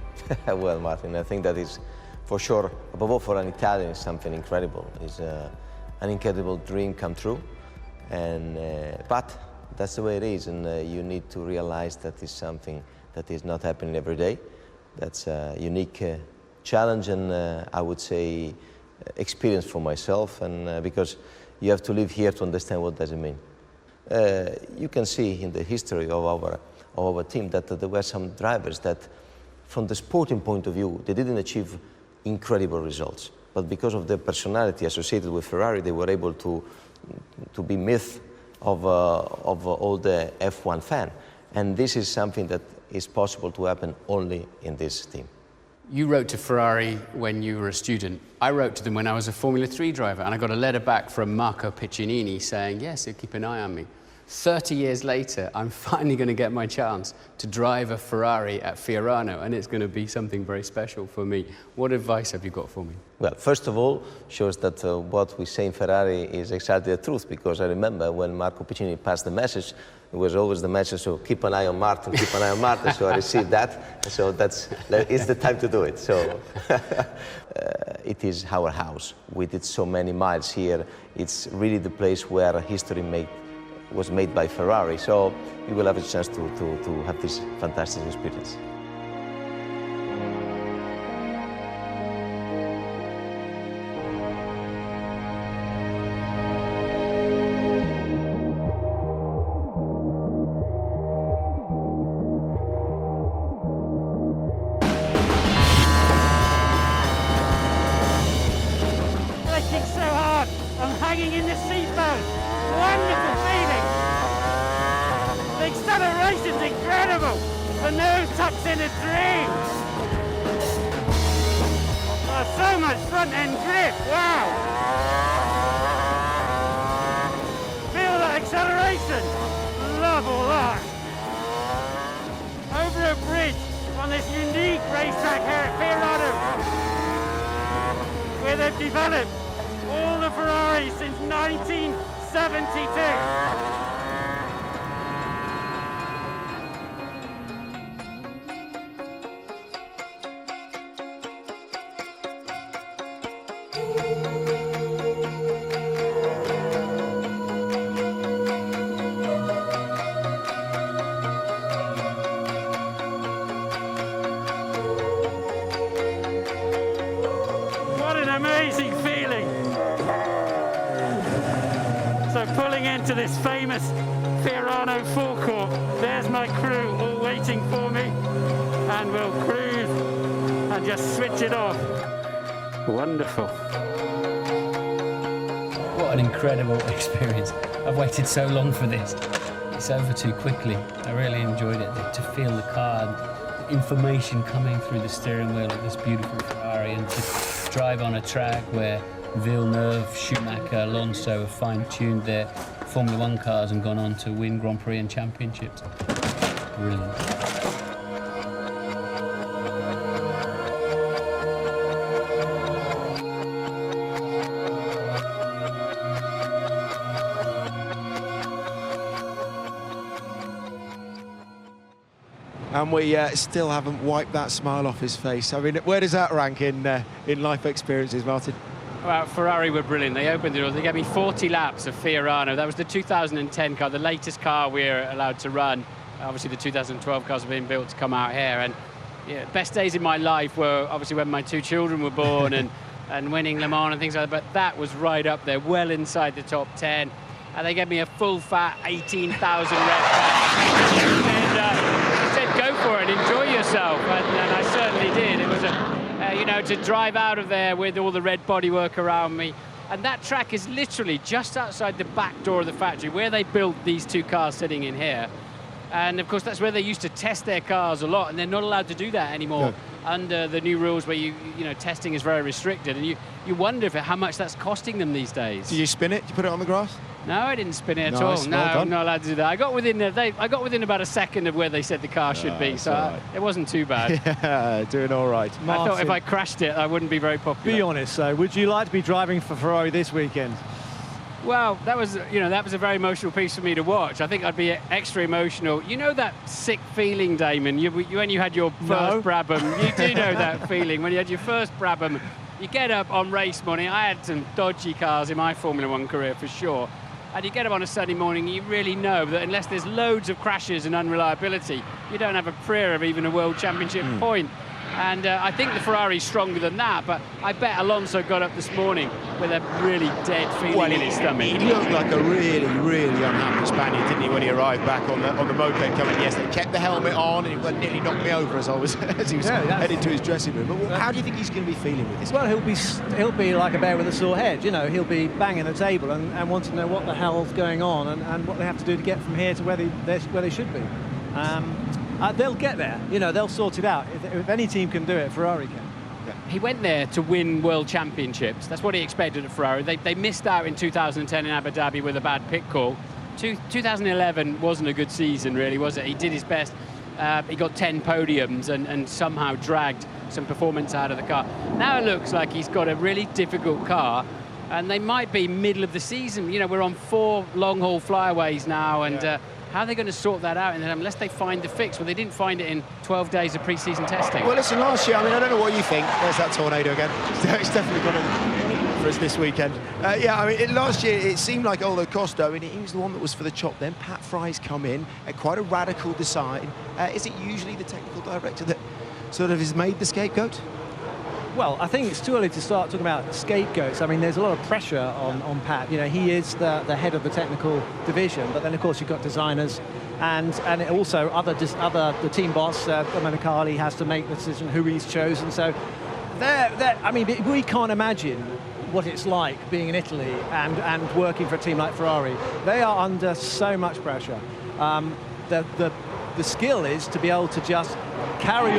Well, Martin, I think that is for sure, above all for an Italian, is something incredible. It's an incredible dream come true. But that's the way it is, and you need to realize that it's something that is not happening every day. That's a unique challenge and I would say experience for myself, and because you have to live here to understand what does it mean. You can see in the history of our team that there were some drivers that, from the sporting point of view, they didn't achieve incredible results. But because of their personality associated with Ferrari, they were able to be myth of all the F1 fan. And this is something that is possible to happen only in this team. You wrote to Ferrari when you were a student. I wrote to them when I was a Formula 3 driver, and I got a letter back from Marco Piccinini saying, yes, he'll keep an eye on me. 30 years later, I'm finally going to get my chance to drive a Ferrari at Fiorano, and it's going to be something very special for me. What advice have you got for me? Well, first of all, shows that what we say in Ferrari is exactly the truth, because I remember when Marco Piccinini passed the message, it was always the message, so keep an eye on Martin, keep an eye on Martin, so I received that, so it's the time to do it. So it is our house. We did so many miles here. It's really the place where history was made by Ferrari, so you will have a chance to have this fantastic experience. Braking so hard, I'm hanging in the seatbelt. Wonderful feeling. The acceleration's incredible. The nose tucks in a dream. Oh, so much front end grip. Wow. Feel that acceleration. Love all that. Over a bridge on this unique racetrack here at Fiorano, where they've developed all the Ferraris since 1972. What an amazing feeling. So pulling into this famous Fiorano forecourt, there's my crew all waiting for me, and we'll cruise and just switch it off. Wonderful. What an incredible experience. I've waited so long for this. It's over too quickly. I really enjoyed it. To feel the car, the information coming through the steering wheel of this beautiful Ferrari, and to drive on a track where Villeneuve, Schumacher, Alonso have fine-tuned their Formula One cars and gone on to win Grand Prix and championships. Brilliant. And we still haven't wiped that smile off his face. I mean, where does that rank in life experiences, Martin? Well, Ferrari were brilliant. They opened it all. They gave me 40 laps of Fiorano. That was the 2010 car, the latest car we're allowed to run. Obviously, the 2012 cars have been built to come out here. And yeah, best days in my life were obviously when my 2 children were born and winning Le Mans and things like that. But that was right up there, well inside the top 10. And they gave me a full fat 18,000 rep car. And said, go for it, enjoy yourself. And I certainly did. It was you know, to drive out of there with all the red bodywork around me. And that track is literally just outside the back door of the factory where they built these 2 cars sitting in here. And of course, that's where they used to test their cars a lot, and they're not allowed to do that anymore under the new rules where you know, testing is very restricted. And you wonder how much that's costing them these days. Did you spin it? Did you put it on the grass? No, I didn't spin it at all. Nice, No, well done. I'm not allowed to do that. I got within about a second of where they said the car should be, so all right. it wasn't too bad. Yeah, doing all right. I thought if I crashed it, I wouldn't be very popular. Be honest, though, would you like to be driving for Ferrari this weekend? Well, that was a very emotional piece for me to watch. I think I'd be extra emotional. You know that sick feeling, Damon, when you had your first Brabham. You do know that feeling when you had your first Brabham. You get up on race morning. I had some dodgy cars in my Formula One career for sure. And you get up on a Sunday morning, you really know that unless there's loads of crashes and unreliability, you don't have a prayer of even a World Championship point. And I think the Ferrari's stronger than that, but I bet Alonso got up this morning with a really dead feeling in his stomach. He looked like a really, really unhappy Spaniard, didn't he, when he arrived back on the moped coming yesterday. Kept the helmet on, and he nearly knocked me over as he was heading to his dressing room. But how do you think he's going to be feeling with this? Well, he'll be like a bear with a sore head. You know, he'll be banging the table and wanting to know what the hell's going on and what they have to do to get from here to where they should be. They'll get there. You know, they'll sort it out. If any team can do it, Ferrari can. He went there to win World Championships. That's what he expected at Ferrari. They missed out in 2010 in Abu Dhabi with a bad pit call. 2011 wasn't a good season, really, was it? He did his best. He got 10 podiums and somehow dragged some performance out of the car. Now it looks like he's got a really difficult car, and they might be middle of the season. You know, we're on 4 long-haul flyaways now, and how are they going to sort that out unless they find the fix? Well, they didn't find it in 12 days of pre-season testing. Well, listen, last year, I mean, I don't know what you think. There's that tornado again. It's definitely got it for us this weekend. Yeah, I mean, last year, it seemed like Ola Costa, and he was the one that was for the chop then. Pat Fry's come in at quite a radical design. Is it usually the technical director that sort of is made the scapegoat? Well, I think it's too early to start talking about scapegoats. I mean, there's a lot of pressure on Pat. You know, he is the head of the technical division, but then, of course, you've got designers and also the team boss, Domenicali, has to make the decision who he's chosen. So, I mean, we can't imagine what it's like being in Italy and working for a team like Ferrari. They are under so much pressure. The skill is to be able to just carry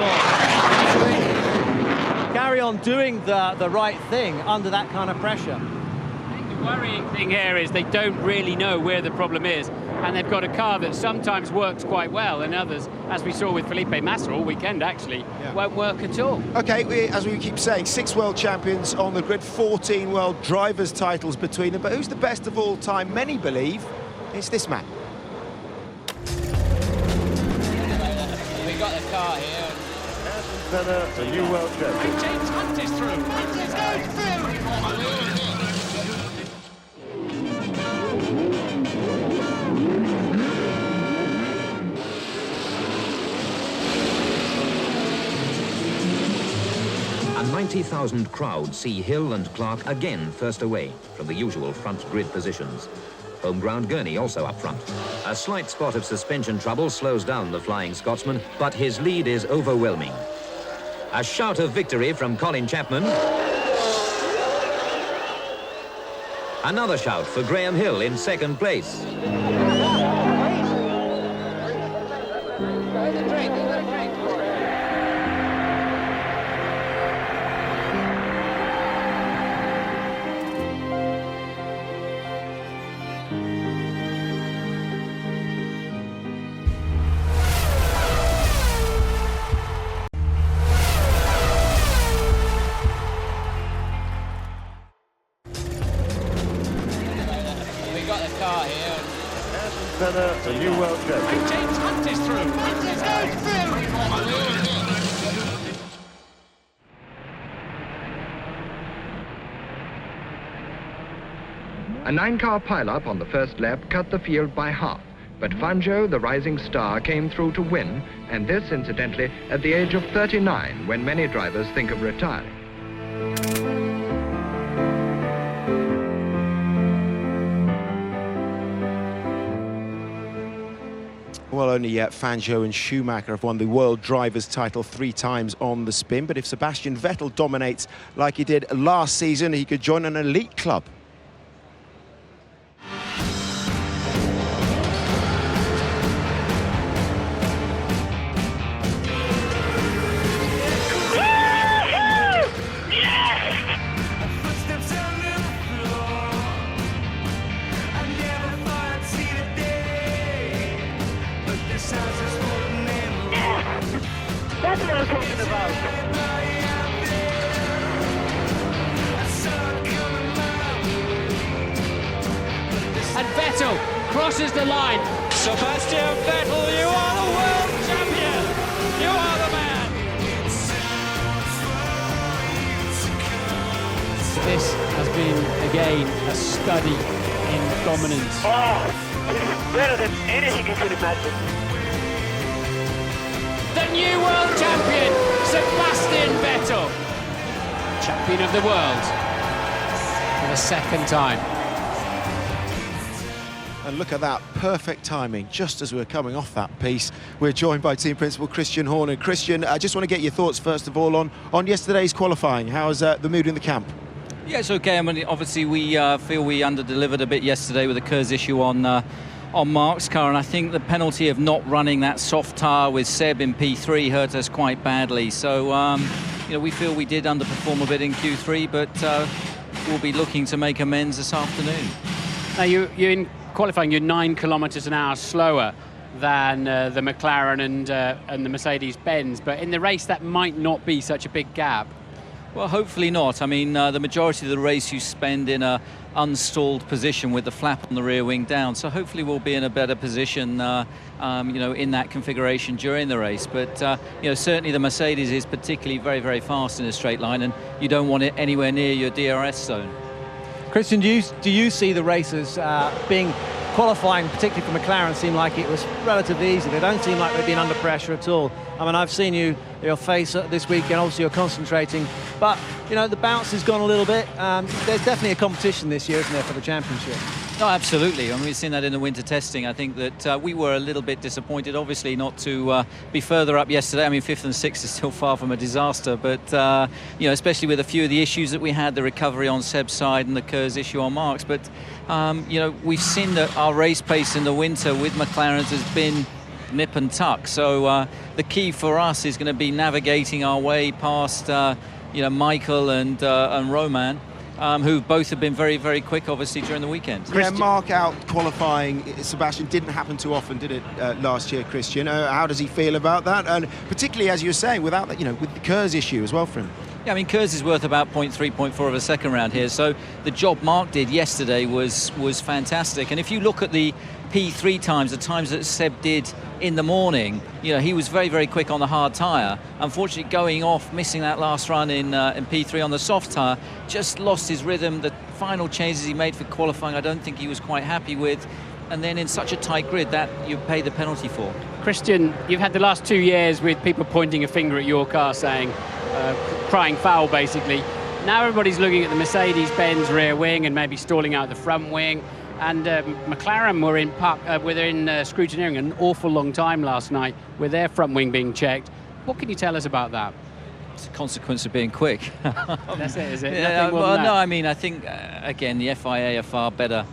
on doing the right thing under that kind of pressure. I think the worrying thing here is they don't really know where the problem is, and they've got a car that sometimes works quite well, and others, as we saw with Felipe Massa all weekend actually, won't work at all. Okay, as we keep saying, 6 world champions on the grid, 14 world drivers' titles between them, but who's the best of all time? Many believe it's this man. We got the car here. Senna, the new world champion. James Hunt is through. Hunt is going through. A 90,000 crowd see Hill and Clark again first away from the usual front grid positions. Home ground Gurney also up front. A slight spot of suspension trouble slows down the Flying Scotsman, but his lead is overwhelming. A shout of victory from Colin Chapman. Another shout for Graham Hill in second place. Senna, the new world champion. James Hunt is through. Hunt is going through. A 9-car pileup on the first lap cut the field by half, but Fangio, the rising star, came through to win, and this, incidentally, at the age of 39, when many drivers think of retiring. Well, only Fangio and Schumacher have won the World Drivers' title 3 times on the spin, but if Sebastian Vettel dominates like he did last season, he could join an elite club. That's what I'm talking about. And Vettel crosses the line. Sebastian Vettel, you are the world champion. You are the man. This has been, again, a study in dominance. Oh, it's better than anything you could imagine. The new world champion, Sebastian Vettel. Champion of the world for the second time. And look at that, perfect timing, just as we're coming off that piece. We're joined by team principal Christian Horner. Christian, I just want to get your thoughts, first of all, on yesterday's qualifying. How's the mood in the camp? Yeah, it's okay. I mean, obviously, we feel we under-delivered a bit yesterday with the KERS issue on Mark's car, and I think the penalty of not running that soft tyre with Seb in P3 hurt us quite badly. So, you know, we feel we did underperform a bit in Q3, but we'll be looking to make amends this afternoon. Now, you're in qualifying, you're 9 kilometres an hour slower than the McLaren and the Mercedes-Benz, but in the race that might not be such a big gap. Well, hopefully not. I mean, the majority of the race you spend in a unstalled position with the flap on the rear wing down, so hopefully we'll be in a better position, you know, in that configuration during the race. But you know, certainly the Mercedes is particularly very, very fast in a straight line, and you don't want it anywhere near your DRS zone. Christian, do you see the races being qualifying, particularly for McLaren, seem like it was relatively easy? They don't seem like they've been under pressure at all. I mean, I've seen your face this weekend. Obviously, you're concentrating, but you know the bounce has gone a little bit. There's definitely a competition this year, isn't there, for the championship? No, absolutely. I mean, we've seen that in the winter testing. I think that we were a little bit disappointed, obviously, not to be further up yesterday. I mean, 5th and 6th is still far from a disaster, but you know, especially with a few of the issues that we had, the recovery on Seb's side and the KERS issue on Mark's. But you know, we've seen that our race pace in the winter with McLaren's has been nip and tuck. So the key for us is going to be navigating our way past you know, Michael and Roman, who both have been very, very quick, obviously, during the weekend. Yeah, Mark out qualifying. Sebastian didn't happen too often, did it, last year, Christian? How does he feel about that? And particularly, as you were saying, without that, you know, with the KERS issue as well for him. Yeah, I mean, KERS is worth about 0.3, 0.4 of a second round here. So the job Mark did yesterday was fantastic. And if you look at the P3 times, the times that Seb did in the morning, you know, he was very, very quick on the hard tyre. Unfortunately, going off, missing that last run in P3 on the soft tyre, just lost his rhythm. The final changes he made for qualifying, I don't think he was quite happy with. And then in such a tight grid, that you pay the penalty for. Christian, you've had the last 2 years with people pointing a finger at your car saying, crying foul, basically. Now everybody's looking at the Mercedes-Benz rear wing and maybe stalling out the front wing. And McLaren were in scrutineering an awful long time last night with their front wing being checked. What can you tell us about that? It's a consequence of being quick. That's it, is it? Yeah, well, no, I mean, I think, again, the FIA are far better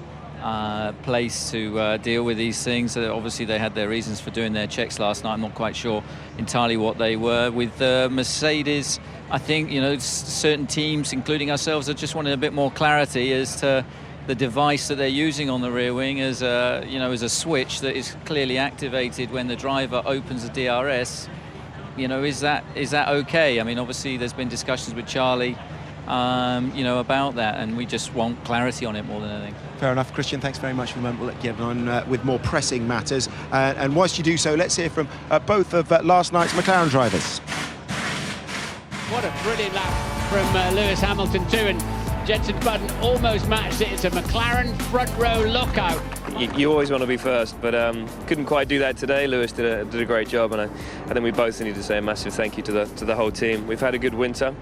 place to deal with these things. Obviously, they had their reasons for doing their checks last night. I'm not quite sure entirely what they were. With Mercedes, I think, you know, certain teams, including ourselves, are just wanting a bit more clarity as to, the device that they're using on the rear wing as a switch that is clearly activated when the driver opens the DRS. Is that okay? I mean, obviously there's been discussions with Charlie, about that, and we just want clarity on it more than anything. Fair enough. Christian, thanks very much for the moment. We'll get on with more pressing matters. And whilst you do so, let's hear from both of last night's McLaren drivers. What a brilliant lap from Lewis Hamilton too, and Jenson Button almost matched it. It's a McLaren front row lockout. You always want to be first, but couldn't quite do that today. Lewis did a great job, and I think we both need to say a massive thank you to the whole team. We've had a good winter.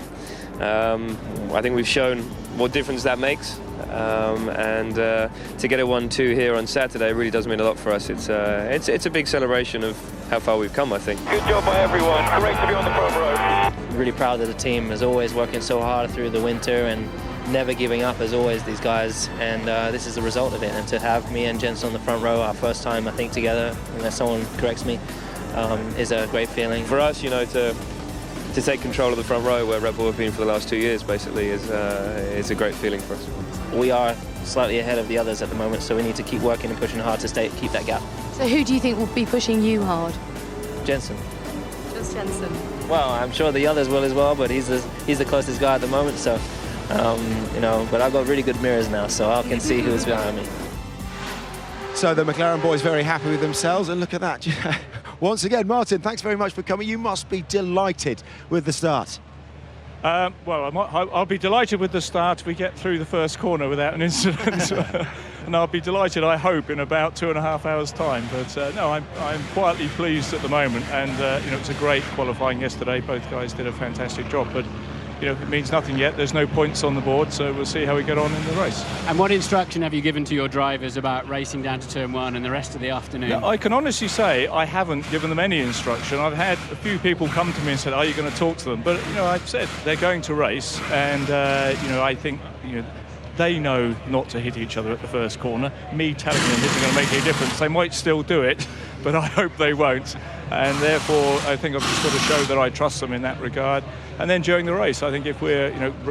I think we've shown what difference that makes, and to get a 1-2 here on Saturday really does mean a lot for us. It's a big celebration of how far we've come, I think. Good job by everyone. Great to be on the front row. Really proud of the team, as always, working so hard through the winter and never giving up, as always, these guys, and this is the result of it. And to have me and Jenson on the front row, our first time I think together, unless someone corrects me, is a great feeling. For us, to take control of the front row, where Red Bull have been for the last 2 years, basically, is a great feeling for us. We are slightly ahead of the others at the moment, so we need to keep working and pushing hard to keep that gap. So who do you think will be pushing you hard? Jenson. Just Jenson. Well, I'm sure the others will as well, but he's the closest guy at the moment, so but I've got really good mirrors now, so I can see who's behind me. So the McLaren boys very happy with themselves, and look at that. Once again, Martin, thanks very much for coming. You must be delighted with the start. Well, I'll be delighted with the start if we get through the first corner without an incident. And I'll be delighted, I hope, in about 2.5 hours' time. But no, I'm quietly pleased at the moment. And, it's a great qualifying yesterday. Both guys did a fantastic job. But it means nothing yet. There's no points on the board, so we'll see how we get on in the race. And what instruction have you given to your drivers about racing down to turn 1 and the rest of the afternoon? Yeah, I can honestly say I haven't given them any instruction. I've had a few people come to me and said, "Are you going to talk to them?" But I've said they're going to race, and I think they know not to hit each other at the first corner. Me telling them isn't going to make any difference. They might still do it, but I hope they won't. And therefore, I think I've just got to show that I trust them in that regard. And then during the race, I think if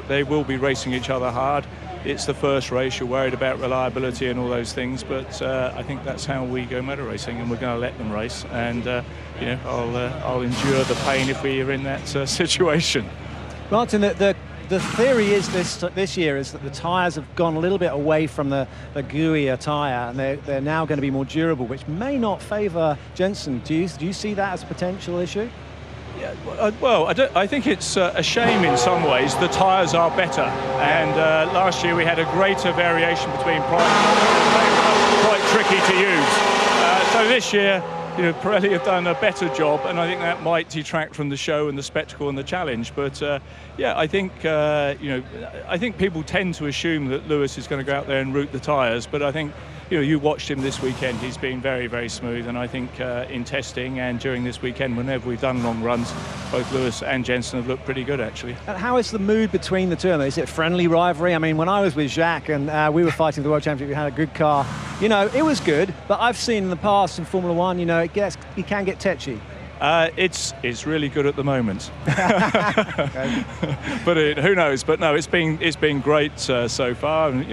they will be racing each other hard. It's the first race, you're worried about reliability and all those things, but I think that's how we go motor racing, and we're going to let them race. And I'll endure the pain if we are in that situation. Martin, the theory is this year is that the tyres have gone a little bit away from the gooier tyre, and they're now going to be more durable, which may not favour Jenson. Do you see that as a potential issue? Yeah, well, I think it's a shame in some ways. The tyres are better, and last year we had a greater variation between prices. Quite tricky to use. So this year, Pirelli have done a better job, and I think that might detract from the show and the spectacle and the challenge. But I think people tend to assume that Lewis is going to go out there and route the tyres, but I think you watched him this weekend. He's been very, very smooth, and I think in testing and during this weekend, whenever we've done long runs, both Lewis and Jenson have looked pretty good, actually. And how is the mood between the two of them? Is it friendly rivalry? I mean, when I was with Jacques and we were fighting the World Championship, we had a good car. It was good, but I've seen in the past in Formula One, it can get tetchy. It's really good at the moment. But who knows? But no, it's been great so far. And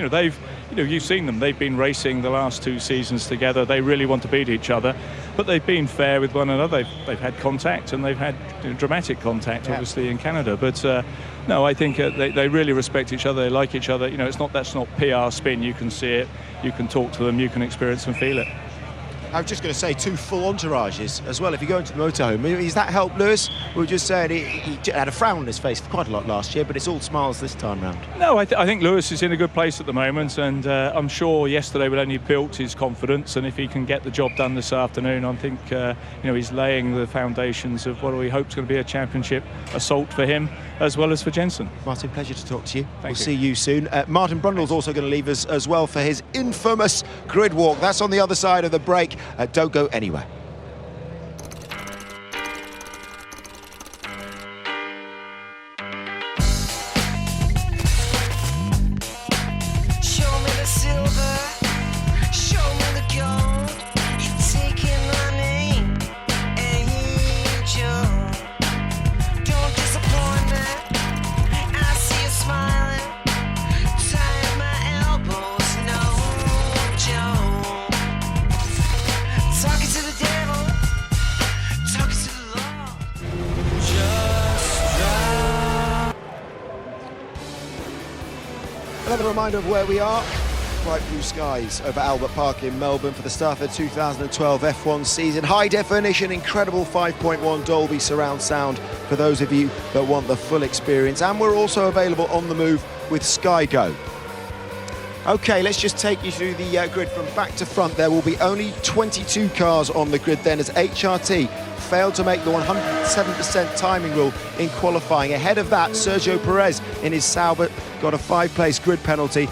you've seen them. They've been racing the last 2 seasons together. They really want to beat each other, but they've been fair with one another. They've had contact, and they've had dramatic contact, obviously, in Canada. But no, I think they really respect each other. They like each other. That's not PR spin. You can see it. You can talk to them. You can experience and feel it. I was just going to say 2 full entourages as well. If you go into the motorhome, has that helped Lewis? We were just saying he had a frown on his face for quite a lot last year, but it's all smiles this time round. No, I think Lewis is in a good place at the moment, and I'm sure yesterday would only built his confidence. And if he can get the job done this afternoon, I think he's laying the foundations of what we hope is going to be a championship assault for him as well as for Jenson. Martin, pleasure to talk to you. Thank we'll you. see you soon. Martin Brundle's also going to leave us as well for his infamous grid walk. That's on the other side of the break. Don't go anywhere. Smiling, tying my elbows, no Another reminder of where we are. Bright blue skies over Albert Park in Melbourne for the start of the 2012 F1 season. High definition, incredible 5.1 Dolby surround sound for those of you that want the full experience. And we're also available on the move with Sky Go. Okay, let's just take you through the grid from back to front. There will be only 22 cars on the grid then, as HRT failed to make the 107% timing rule in qualifying. Ahead of that, Sergio Perez in his Sauber got a 5-place grid penalty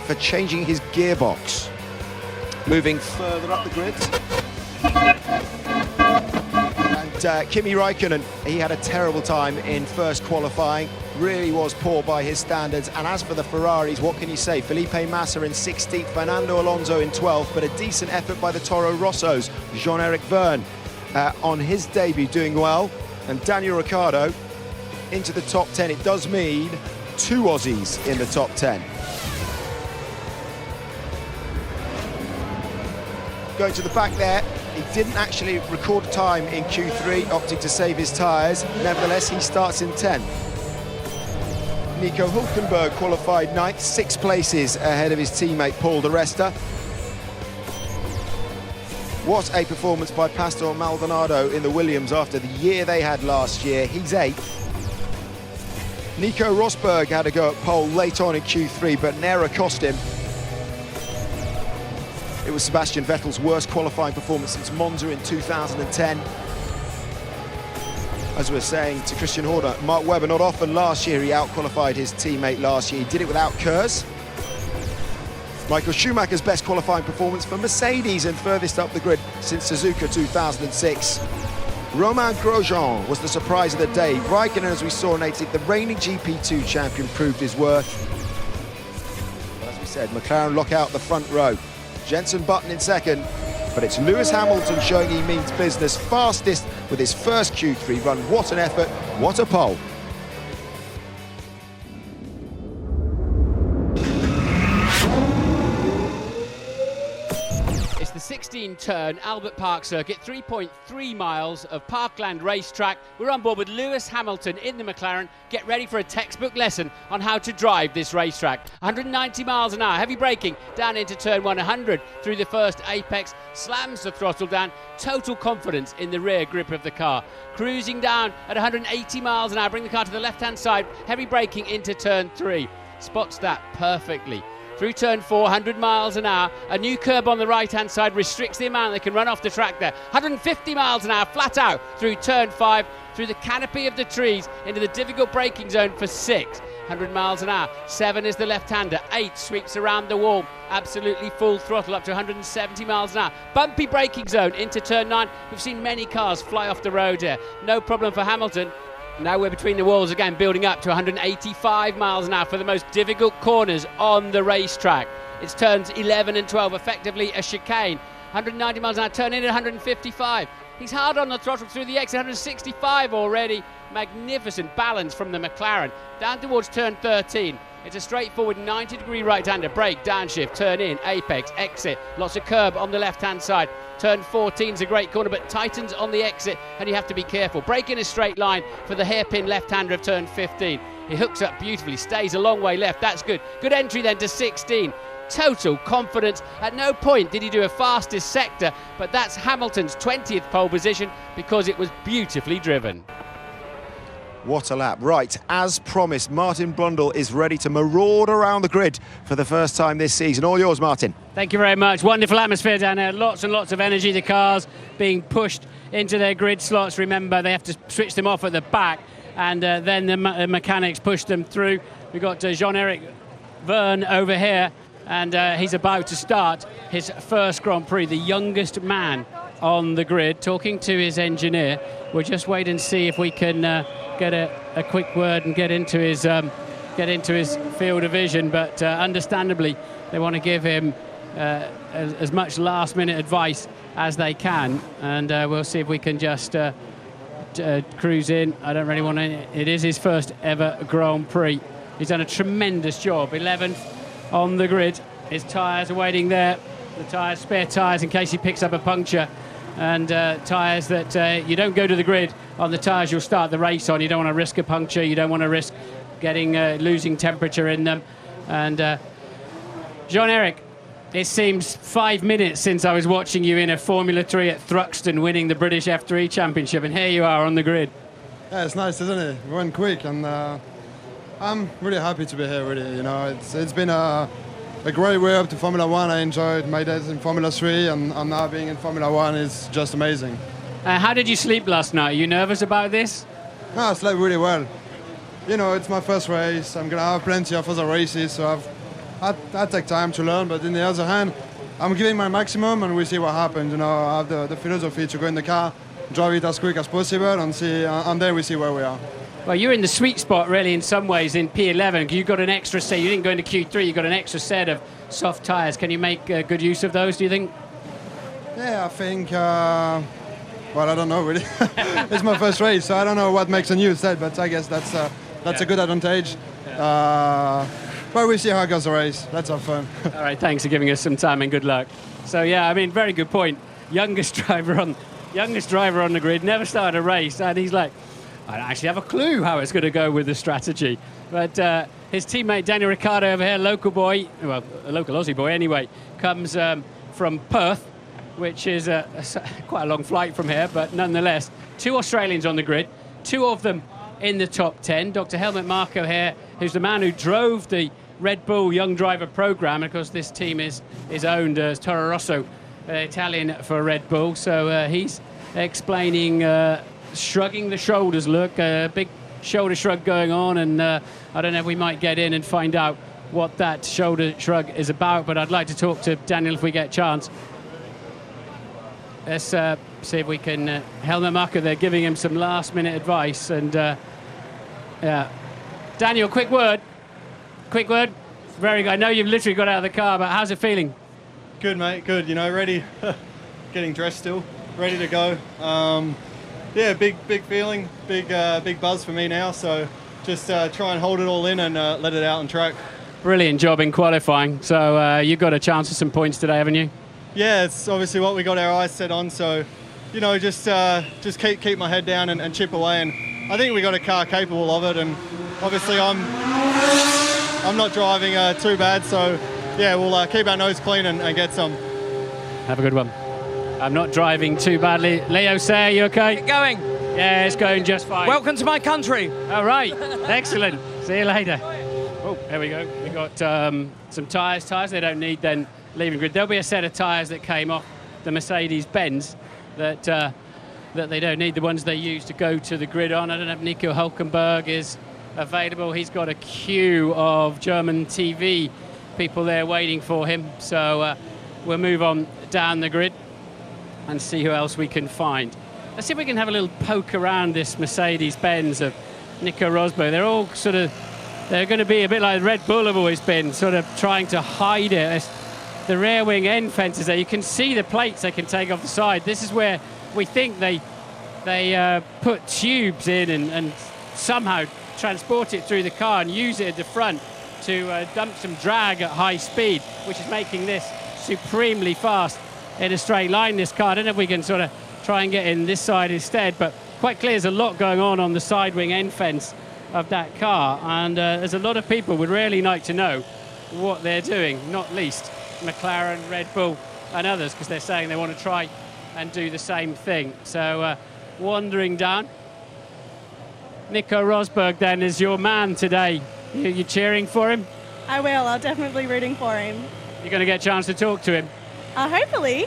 for changing his gearbox. Moving further up the grid. And Kimi Raikkonen, he had a terrible time in first qualifying. Really was poor by his standards. And as for the Ferraris, what can you say? Felipe Massa in 16th, Fernando Alonso in 12th, but a decent effort by the Toro Rossos. Jean-Eric Vergne on his debut doing well. And Daniel Ricciardo into the top 10. It does mean 2 Aussies in the top 10. Going to the back there, he didn't actually record a time in Q3, opting to save his tyres. Nevertheless, he starts in 10th. Nico Hülkenberg qualified 9th, 6 places ahead of his teammate Paul di Resta. What a performance by Pastor Maldonado in the Williams after the year they had last year. He's 8th. Nico Rosberg had a go at pole late on in Q3, but an error cost him. It was Sebastian Vettel's worst qualifying performance since Monza in 2010. As we were saying to Christian Horner, Mark Webber, not often last year, he out-qualified his teammate last year. He did it without Kurz. Michael Schumacher's best qualifying performance for Mercedes and furthest up the grid since Suzuka 2006. Romain Grosjean was the surprise of the day. Raikkonen, as we saw in 18th, the reigning GP2 champion, proved his worth. As we said, McLaren lock out the front row. Jenson Button in second, but it's Lewis Hamilton showing he means business, fastest with his first Q3 run. What an effort, what a pole. It's the 16-turn Albert Park circuit, 3.3 miles of Parkland racetrack. We're on board with Lewis Hamilton in the McLaren. Get ready for a textbook lesson on how to drive this racetrack. 190 miles an hour, heavy braking down into turn 100 through the first apex, slams the throttle down, total confidence in the rear grip of the car. Cruising down at 180 miles an hour, bring the car to the left-hand side, heavy braking into turn 3. Spots that perfectly. Through turn 4, 100 miles an hour. A new curb on the right-hand side restricts the amount they can run off the track there. 150 miles an hour, flat out through turn 5, through the canopy of the trees into the difficult braking zone for 6. 100 miles an hour. 7 is the left-hander. 8 sweeps around the wall. Absolutely full throttle up to 170 miles an hour. Bumpy braking zone into turn 9. We've seen many cars fly off the road here. No problem for Hamilton. Now we're between the walls again, building up to 185 miles an hour for the most difficult corners on the racetrack. It's turns 11 and 12, effectively a chicane. 190 miles an hour, turn in at 155. He's hard on the throttle through the exit, 165 already. Magnificent balance from the McLaren. Down towards turn 13. It's a straightforward 90-degree right-hander. Brake, downshift, turn in, apex, exit. Lots of curb on the left-hand side. Turn 14's a great corner, but tightens on the exit, and you have to be careful. Brake in a straight line for the hairpin left-hander of turn 15. He hooks up beautifully, stays a long way left. That's good. Good entry then to 16. Total confidence. At no point did he do a fastest sector, but that's Hamilton's 20th pole position because it was beautifully driven. What a lap. Right, as promised, Martin Brundle is ready to maraud around the grid for the first time this season. All yours, Martin. Thank you very much. Wonderful atmosphere down there. Lots and lots of energy. The cars being pushed into their grid slots. Remember, they have to switch them off at the back, and then the mechanics push them through. We've got Jean-Eric Vergne over here, and he's about to start his first Grand Prix, the youngest man on the grid, talking to his engineer. We'll just wait and see if we can get a quick word and get into his field of vision. But understandably, they want to give him as much last-minute advice as they can, and we'll see if we can just cruise in. I don't really want to. It is his first ever Grand Prix. He's done a tremendous job. 11th on the grid. His tyres are waiting there. The tyres, spare tyres in case he picks up a puncture. And tyres that you don't go to the grid on the tyres you'll start the race on. You don't want to risk a puncture. You don't want to risk getting losing temperature in them. And Jean-Eric, it seems 5 minutes since I was watching you in a Formula 3 at Thruxton winning the British F3 Championship, and here you are on the grid. Yeah, it's nice, isn't it? We went quick, and I'm really happy to be here, really. You know, it's been a great way up to Formula 1. I enjoyed my days in Formula 3, and now being in Formula 1 is just amazing. How did you sleep last night? Are you nervous about this? No, I slept really well. You know, it's my first race. I'm going to have plenty of other races, so I take time to learn, but on the other hand, I'm giving my maximum, and we see what happens. You know, I have the philosophy to go in the car, drive it as quick as possible, and then we see where we are. Well, you're in the sweet spot, really, in some ways, in P11. You got an extra set. You didn't go into Q3. You got an extra set of soft tyres. Can you make good use of those, do you think? Yeah, I think. Well, I don't know, really. It's my first race, so I don't know what makes a new set, but I guess that's a good advantage. But we'll see how it goes the race. Let's have fun. All right, thanks for giving us some time and good luck. So, yeah, I mean, very good point. Youngest driver on the grid, never started a race, and he's like, I don't actually have a clue how it's going to go with the strategy. But his teammate Daniel Ricciardo over here, local boy, well, a local Aussie boy anyway, comes from Perth, which is quite a long flight from here, but nonetheless, 2 Australians on the grid, 2 of them in the top 10. Dr. Helmut Marko here, who's the man who drove the Red Bull Young Driver program. Of course, this team is owned as Toro Rosso, Italian for Red Bull. So he's explaining, shrugging the shoulders look, a big shoulder shrug going on. And I don't know if we might get in and find out what that shoulder shrug is about, but I'd like to talk to Daniel if we get a chance. Let's see if we can. Helmut Marko, they're giving him some last-minute advice. And yeah, Daniel, quick word. Very good. I know you've literally got out of the car, but how's it feeling? Good, mate. Good. You know, ready. Getting dressed still. Ready to go. Yeah, big feeling. Big buzz for me now. So just try and hold it all in and let it out on track. Brilliant job in qualifying. So you got a chance for some points today, haven't you? Yeah, it's obviously what we got our eyes set on. So, you know, just keep my head down and chip away. And I think we got a car capable of it. And obviously I'm not driving too bad. So, yeah, we'll keep our nose clean and get some. Have a good one. I'm not driving too badly. Leo Sayer, you okay? Get going. Yeah, it's going just fine. Welcome to my country. All right. Excellent. See you later. Oh, there we go. We got some tyres. Tyres they don't need then leaving grid. There'll be a set of tyres that came off the Mercedes-Benz that they don't need, the ones they use to go to the grid on. I don't know if Nico Hülkenberg is available. He's got a queue of German TV people there waiting for him. So we'll move on down the grid and see who else we can find. Let's see if we can have a little poke around this Mercedes-Benz of Nico Rosberg. They're all they're going to be a bit like Red Bull have always been, sort of trying to hide it. The rear wing end fences there, you can see the plates they can take off the side. This is where we think they put tubes in and somehow transport it through the car and use it at the front to dump some drag at high speed, which is making this supremely fast in a straight line, this car. I don't know if we can sort of try and get in this side instead, but quite clear there's a lot going on the side wing end fence of that car, and there's a lot of people would really like to know what they're doing, not least McLaren, Red Bull and others, because they're saying they want to try and do the same thing. So wandering down, Nico Rosberg then is your man today. You cheering for him? I will. I'll definitely be rooting for him. You're going to get a chance to talk to him? Hopefully.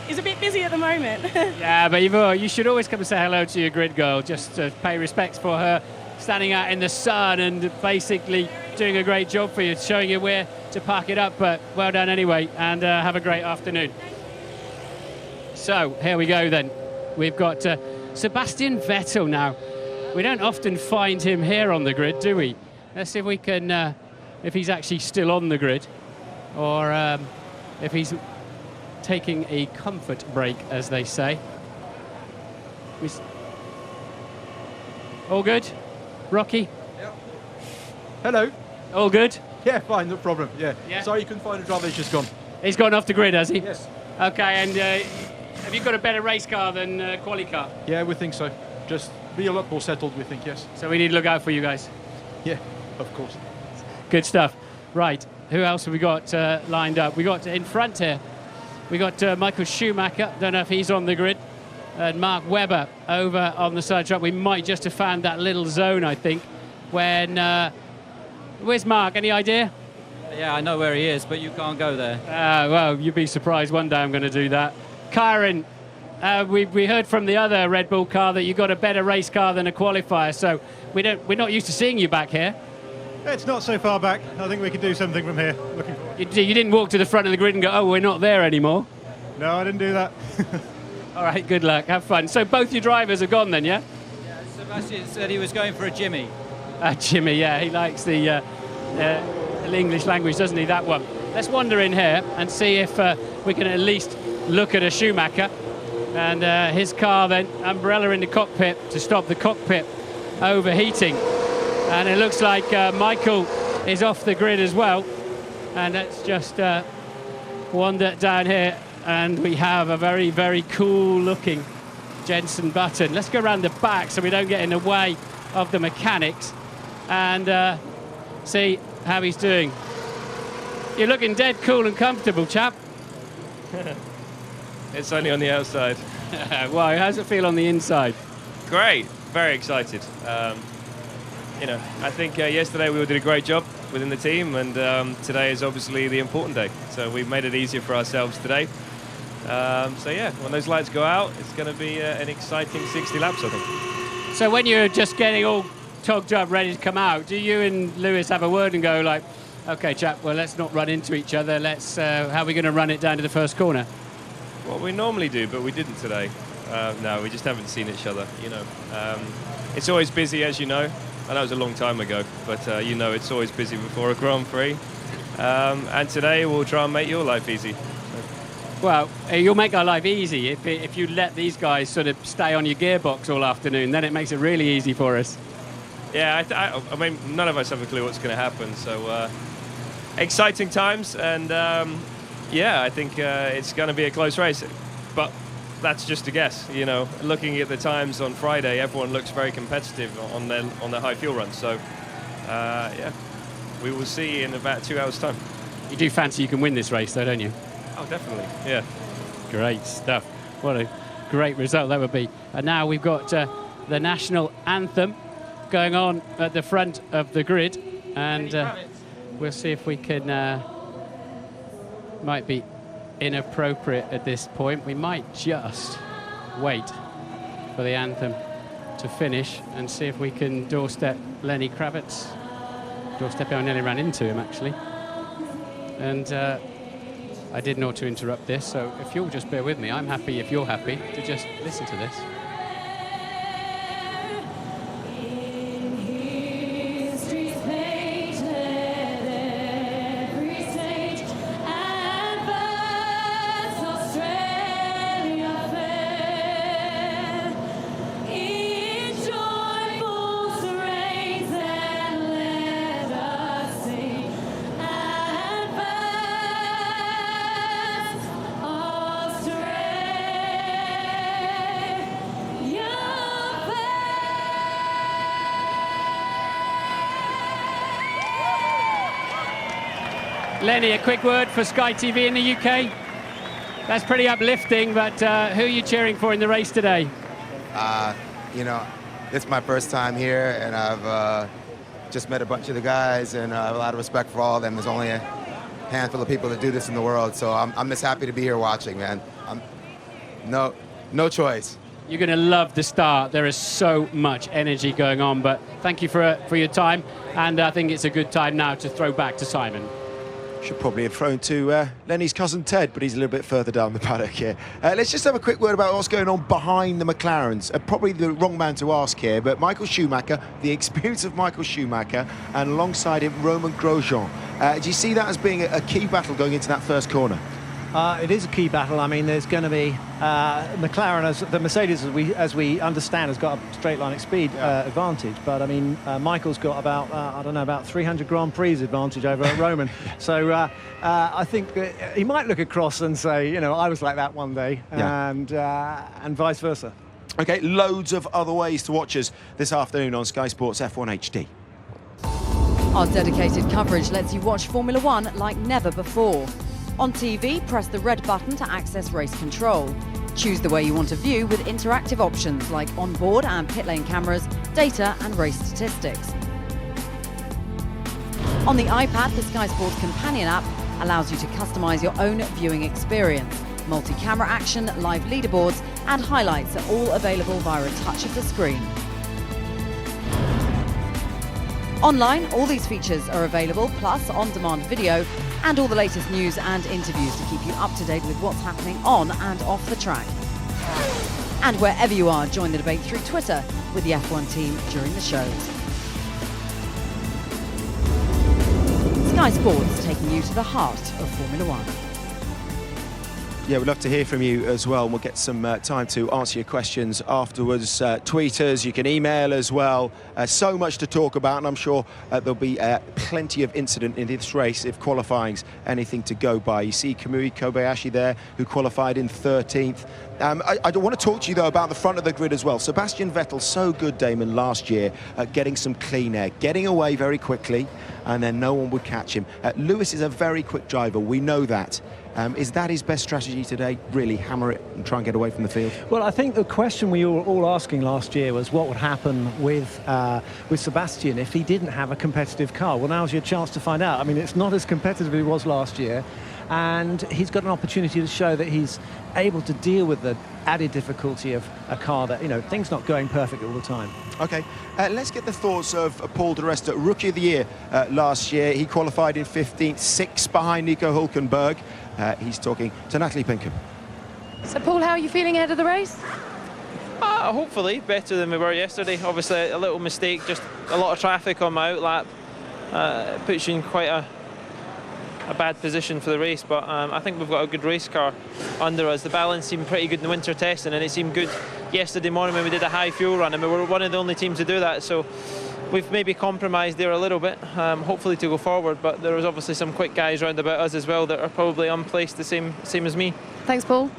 He's a bit busy at the moment. Yeah, but you should always come and say hello to your grid girl, just to pay respects for her standing out in the sun and basically doing a great job for you, showing you where to park it up. But well done anyway, and have a great afternoon. So here we go then. We've got Sebastian Vettel now. We don't often find him here on the grid, do we? Let's see if we can, if he's actually still on the grid, or if he's taking a comfort break, as they say. All good? Rocky? Yep. Hello. All good? Yeah, fine, no problem. Yeah. Sorry you couldn't find a driver, he's just gone. He's gone off the grid, has he? Yes. Okay, and have you got a better race car than quali car? Yeah, we think so. Just be a lot more settled, we think, yes. So we need to look out for you guys? Yeah, of course. Good stuff. Right, who else have we got lined up? We got in front here, we got Michael Schumacher, don't know if he's on the grid, and Mark Webber over on the side track. We might just have found that little zone, I think, when... where's Mark, any idea? Yeah, I know where he is, but you can't go there. Well, you'd be surprised one day I'm going to do that. Kyron, we heard from the other Red Bull car that you got a better race car than a qualifier, so we're not used to seeing you back here. It's not so far back. I think we could do something from here. Looking forward. You didn't walk to the front of the grid and go, oh, we're not there anymore? No, I didn't do that. All right, good luck. Have fun. So both your drivers are gone then, yeah? Yeah, Sebastian said he was going for a Jimmy. Jimmy, yeah, he likes the English language, doesn't he, that one? Let's wander in here and see if we can at least look at a Schumacher. And his car then, umbrella in the cockpit to stop the cockpit overheating. And it looks like Michael is off the grid as well. And let's just wander down here, and we have a very, very cool looking Jenson Button. Let's go around the back so we don't get in the way of the mechanics and see how he's doing. You're looking dead cool and comfortable, chap. It's only on the outside. Wow, how's it feel on the inside? Great, very excited. You know, I think yesterday we all did a great job within the team, and today is obviously the important day. So we've made it easier for ourselves today. So yeah, when those lights go out, it's going to be an exciting 60 laps, I think. So when you're just getting all togged up, ready to come out, do you and Lewis have a word and go like, okay, chap, well, let's not run into each other. Let's, how are we going to run it down to the first corner? Well, we normally do, but we didn't today. No, we just haven't seen each other, you know. It's always busy, as you know. I know it was a long time ago, but you know it's always busy before a Grand Prix. And today we'll try and make your life easy. Well, you'll make our life easy if you let these guys sort of stay on your gearbox all afternoon. Then it makes it really easy for us. Yeah, I mean, none of us have a clue what's going to happen. So exciting times, and yeah, I think it's going to be a close race. But that's just a guess, you know. Looking at the times on Friday, everyone looks very competitive on their high fuel runs. So yeah, we will see in about 2 hours' time. You do fancy you can win this race, though, don't you? Oh, definitely. Yeah. Great stuff. What a great result that would be. And now we've got the national anthem going on at the front of the grid, and we'll see if we can. Might be inappropriate at this point. We might just wait for the anthem to finish and see if we can doorstep Lenny Kravitz. Doorstep, I nearly ran into him actually, and I didn't know to interrupt this, so if you'll just bear with me, I'm happy if you're happy to just listen to this. Lenny, a quick word for Sky TV in the UK. That's pretty uplifting, but who are you cheering for in the race today? You know, it's my first time here, and I've just met a bunch of the guys, and I have a lot of respect for all of them. There's only a handful of people that do this in the world, so I'm just happy to be here watching, man. No choice. You're going to love the start. There is so much energy going on, but thank you for your time, and I think it's a good time now to throw back to Simon. Should probably have thrown to Lenny's cousin Ted, but he's a little bit further down the paddock here. Let's just have a quick word about what's going on behind the McLarens. Probably the wrong man to ask here, but Michael Schumacher, the experience of Michael Schumacher, and alongside him, Romain Grosjean. Do you see that as being a key battle going into that first corner? It is a key battle. I mean, there's going to be McLaren, the Mercedes, as we understand, has got a straight line speed advantage. But I mean, Michael's got about I don't know, about 300 Grand Prix advantage over Roman. So I think that he might look across and say, you know, I was like that one day, and vice versa. Okay, loads of other ways to watch us this afternoon on Sky Sports F1 HD. Our dedicated coverage lets you watch Formula One like never before. On TV, press the red button to access race control. Choose the way you want to view with interactive options like onboard and pit lane cameras, data and race statistics. On the iPad, the Sky Sports Companion app allows you to customise your own viewing experience. Multi-camera action, live leaderboards and highlights are all available via a touch of the screen. Online, all these features are available, plus on-demand video and all the latest news and interviews to keep you up to date with what's happening on and off the track. And wherever you are, join the debate through Twitter with the F1 team during the shows. Sky Sports taking you to the heart of Formula One. Yeah, we'd love to hear from you as well. We'll get some time to answer your questions afterwards. Tweet us, you can email as well. So much to talk about, and I'm sure there'll be plenty of incident in this race if qualifying's anything to go by. You see Kamui Kobayashi there, who qualified in 13th. I want to talk to you, though, about the front of the grid as well. Sebastian Vettel, so good, Damon, last year at getting some clean air, getting away very quickly, and then no one would catch him. Lewis is a very quick driver, we know that. Is that his best strategy today? Really hammer it and try and get away from the field? Well, I think the question we were all asking last year was what would happen with Sebastian if he didn't have a competitive car. Well, now's your chance to find out. I mean, it's not as competitive as it was last year, and he's got an opportunity to show that he's able to deal with the added difficulty of a car that, you know, things not going perfect all the time. Okay, let's get the thoughts of Paul di Resta, Rookie of the Year last year. He qualified in 15th, 6th behind Nico Hülkenberg. He's talking to Natalie Pinkham. So, Paul, how are you feeling ahead of the race? Hopefully better than we were yesterday. Obviously, a little mistake, just a lot of traffic on my outlap puts you in quite a bad position for the race, but I think we've got a good race car under us. The balance seemed pretty good in the winter testing, and it seemed good yesterday morning when we did a high fuel run, and we were one of the only teams to do that, so we've maybe compromised there a little bit, hopefully to go forward, but there was obviously some quick guys round about us as well that are probably unplaced the same as me. Thanks, Paul.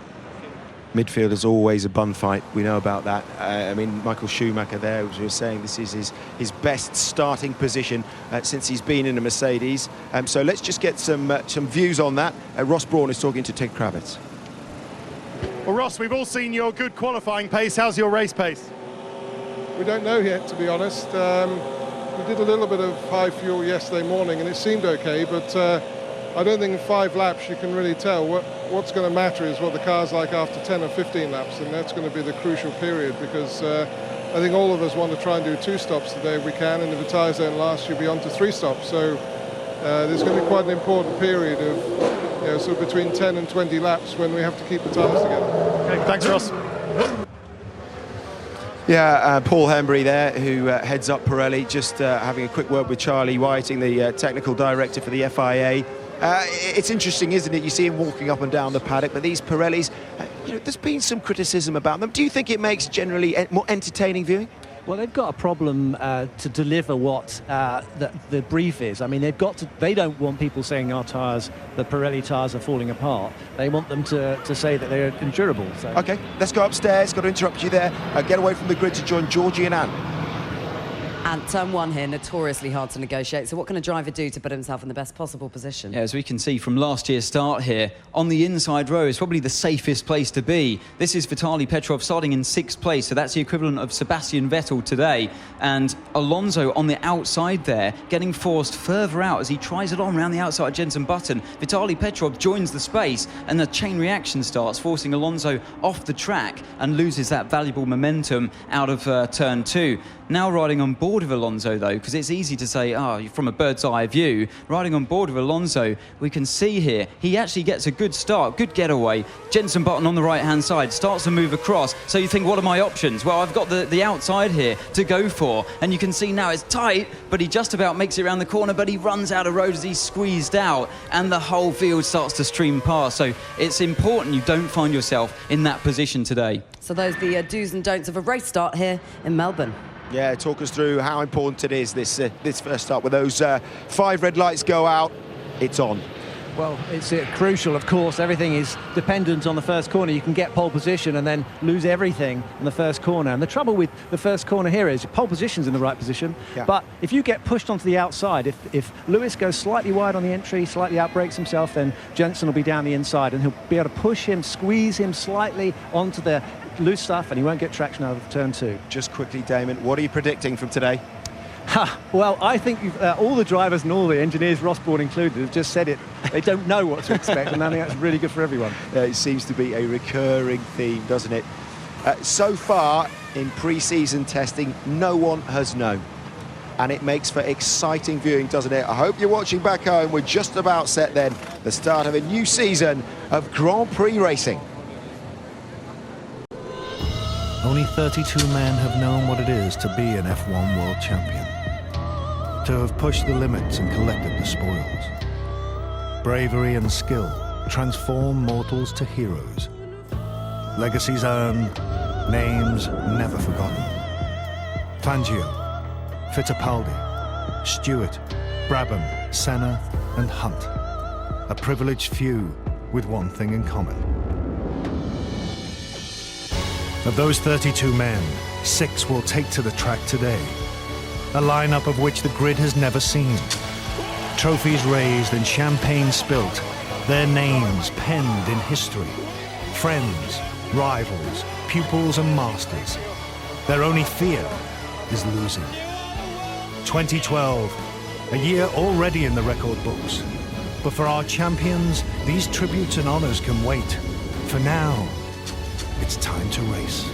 Midfield is always a bun fight, we know about that. I mean, Michael Schumacher there was saying this is his best starting position since he's been in a Mercedes. So let's just get some views on that. Ross Brawn is talking to Tig Kravitz. Well, Ross, we've all seen your good qualifying pace. How's your race pace? We don't know yet, to be honest. We did a little bit of high fuel yesterday morning and it seemed okay, but I don't think in 5 laps you can really tell. What's going to matter is what the car's like after 10 or 15 laps, and that's going to be the crucial period, because I think all of us want to try and do 2 stops today if we can, and if the tyres don't last, you'll be on to 3 stops. So there's going to be quite an important period of, you know, sort of between 10 and 20 laps when we have to keep the tyres together. Okay, thanks, Ross. Yeah, Paul Hembury there, who heads up Pirelli, just having a quick word with Charlie Whiting, the technical director for the FIA. It's interesting, isn't it? You see him walking up and down the paddock, but these Pirellis, you know, there's been some criticism about them. Do you think it makes generally more entertaining viewing? Well, they've got a problem to deliver what the brief is. I mean, they don't want people saying our tyres, the Pirelli tyres, are falling apart. They want them to say that they're endurable. So. Okay, let's go upstairs. Got to interrupt you there. Get away from the grid to join Georgie and Anne. And turn 1 here, notoriously hard to negotiate. So what can a driver do to put himself in the best possible position? Yeah, as we can see from last year's start here, on the inside row is probably the safest place to be. This is Vitaly Petrov starting in 6th place, so that's the equivalent of Sebastian Vettel today. And Alonso on the outside there, getting forced further out as he tries it on around the outside of Jenson Button. Vitaly Petrov joins the space, and the chain reaction starts, forcing Alonso off the track and loses that valuable momentum out of turn 2. Now riding on board of Alonso, though, because it's easy to say, from a bird's eye view, riding on board of Alonso, we can see here, he actually gets a good start, good getaway. Jenson Button on the right-hand side starts to move across. So you think, what are my options? Well, I've got the outside here to go for. And you can see now it's tight, but he just about makes it around the corner, but he runs out of road as he's squeezed out. And the whole field starts to stream past. So it's important you don't find yourself in that position today. So those are the do's and don'ts of a race start here in Melbourne. Yeah, talk us through how important it is, this first start. With those 5 red lights go out, it's on. Well, it's crucial, of course. Everything is dependent on the first corner. You can get pole position and then lose everything in the first corner. And the trouble with the first corner here is pole position's in the right position. Yeah. But if you get pushed onto the outside, if Lewis goes slightly wide on the entry, slightly outbrakes himself, then Jenson will be down the inside and he'll be able to push him, squeeze him slightly onto the loose stuff, and he won't get traction out of turn 2. Just quickly, Damon, what are you predicting from today? Well, I think all the drivers and all the engineers, Ross Brawn included, have just said it. They don't know what to expect, and I think that's really good for everyone. It seems to be a recurring theme, doesn't it? So far, in pre-season testing, no one has known. And it makes for exciting viewing, doesn't it? I hope you're watching back home. We're just about set then, the start of a new season of Grand Prix racing. Only 32 men have known what it is to be an F1 world champion. To have pushed the limits and collected the spoils. Bravery and skill transform mortals to heroes. Legacies earned, names never forgotten. Fangio, Fittipaldi, Stewart, Brabham, Senna and Hunt. A privileged few with one thing in common. Of those 32 men, 6 will take to the track today. A lineup of which the grid has never seen. Trophies raised and champagne spilt, their names penned in history. Friends, rivals, pupils and masters. Their only fear is losing. 2012, a year already in the record books. But for our champions, these tributes and honors can wait. For now, it's time to race.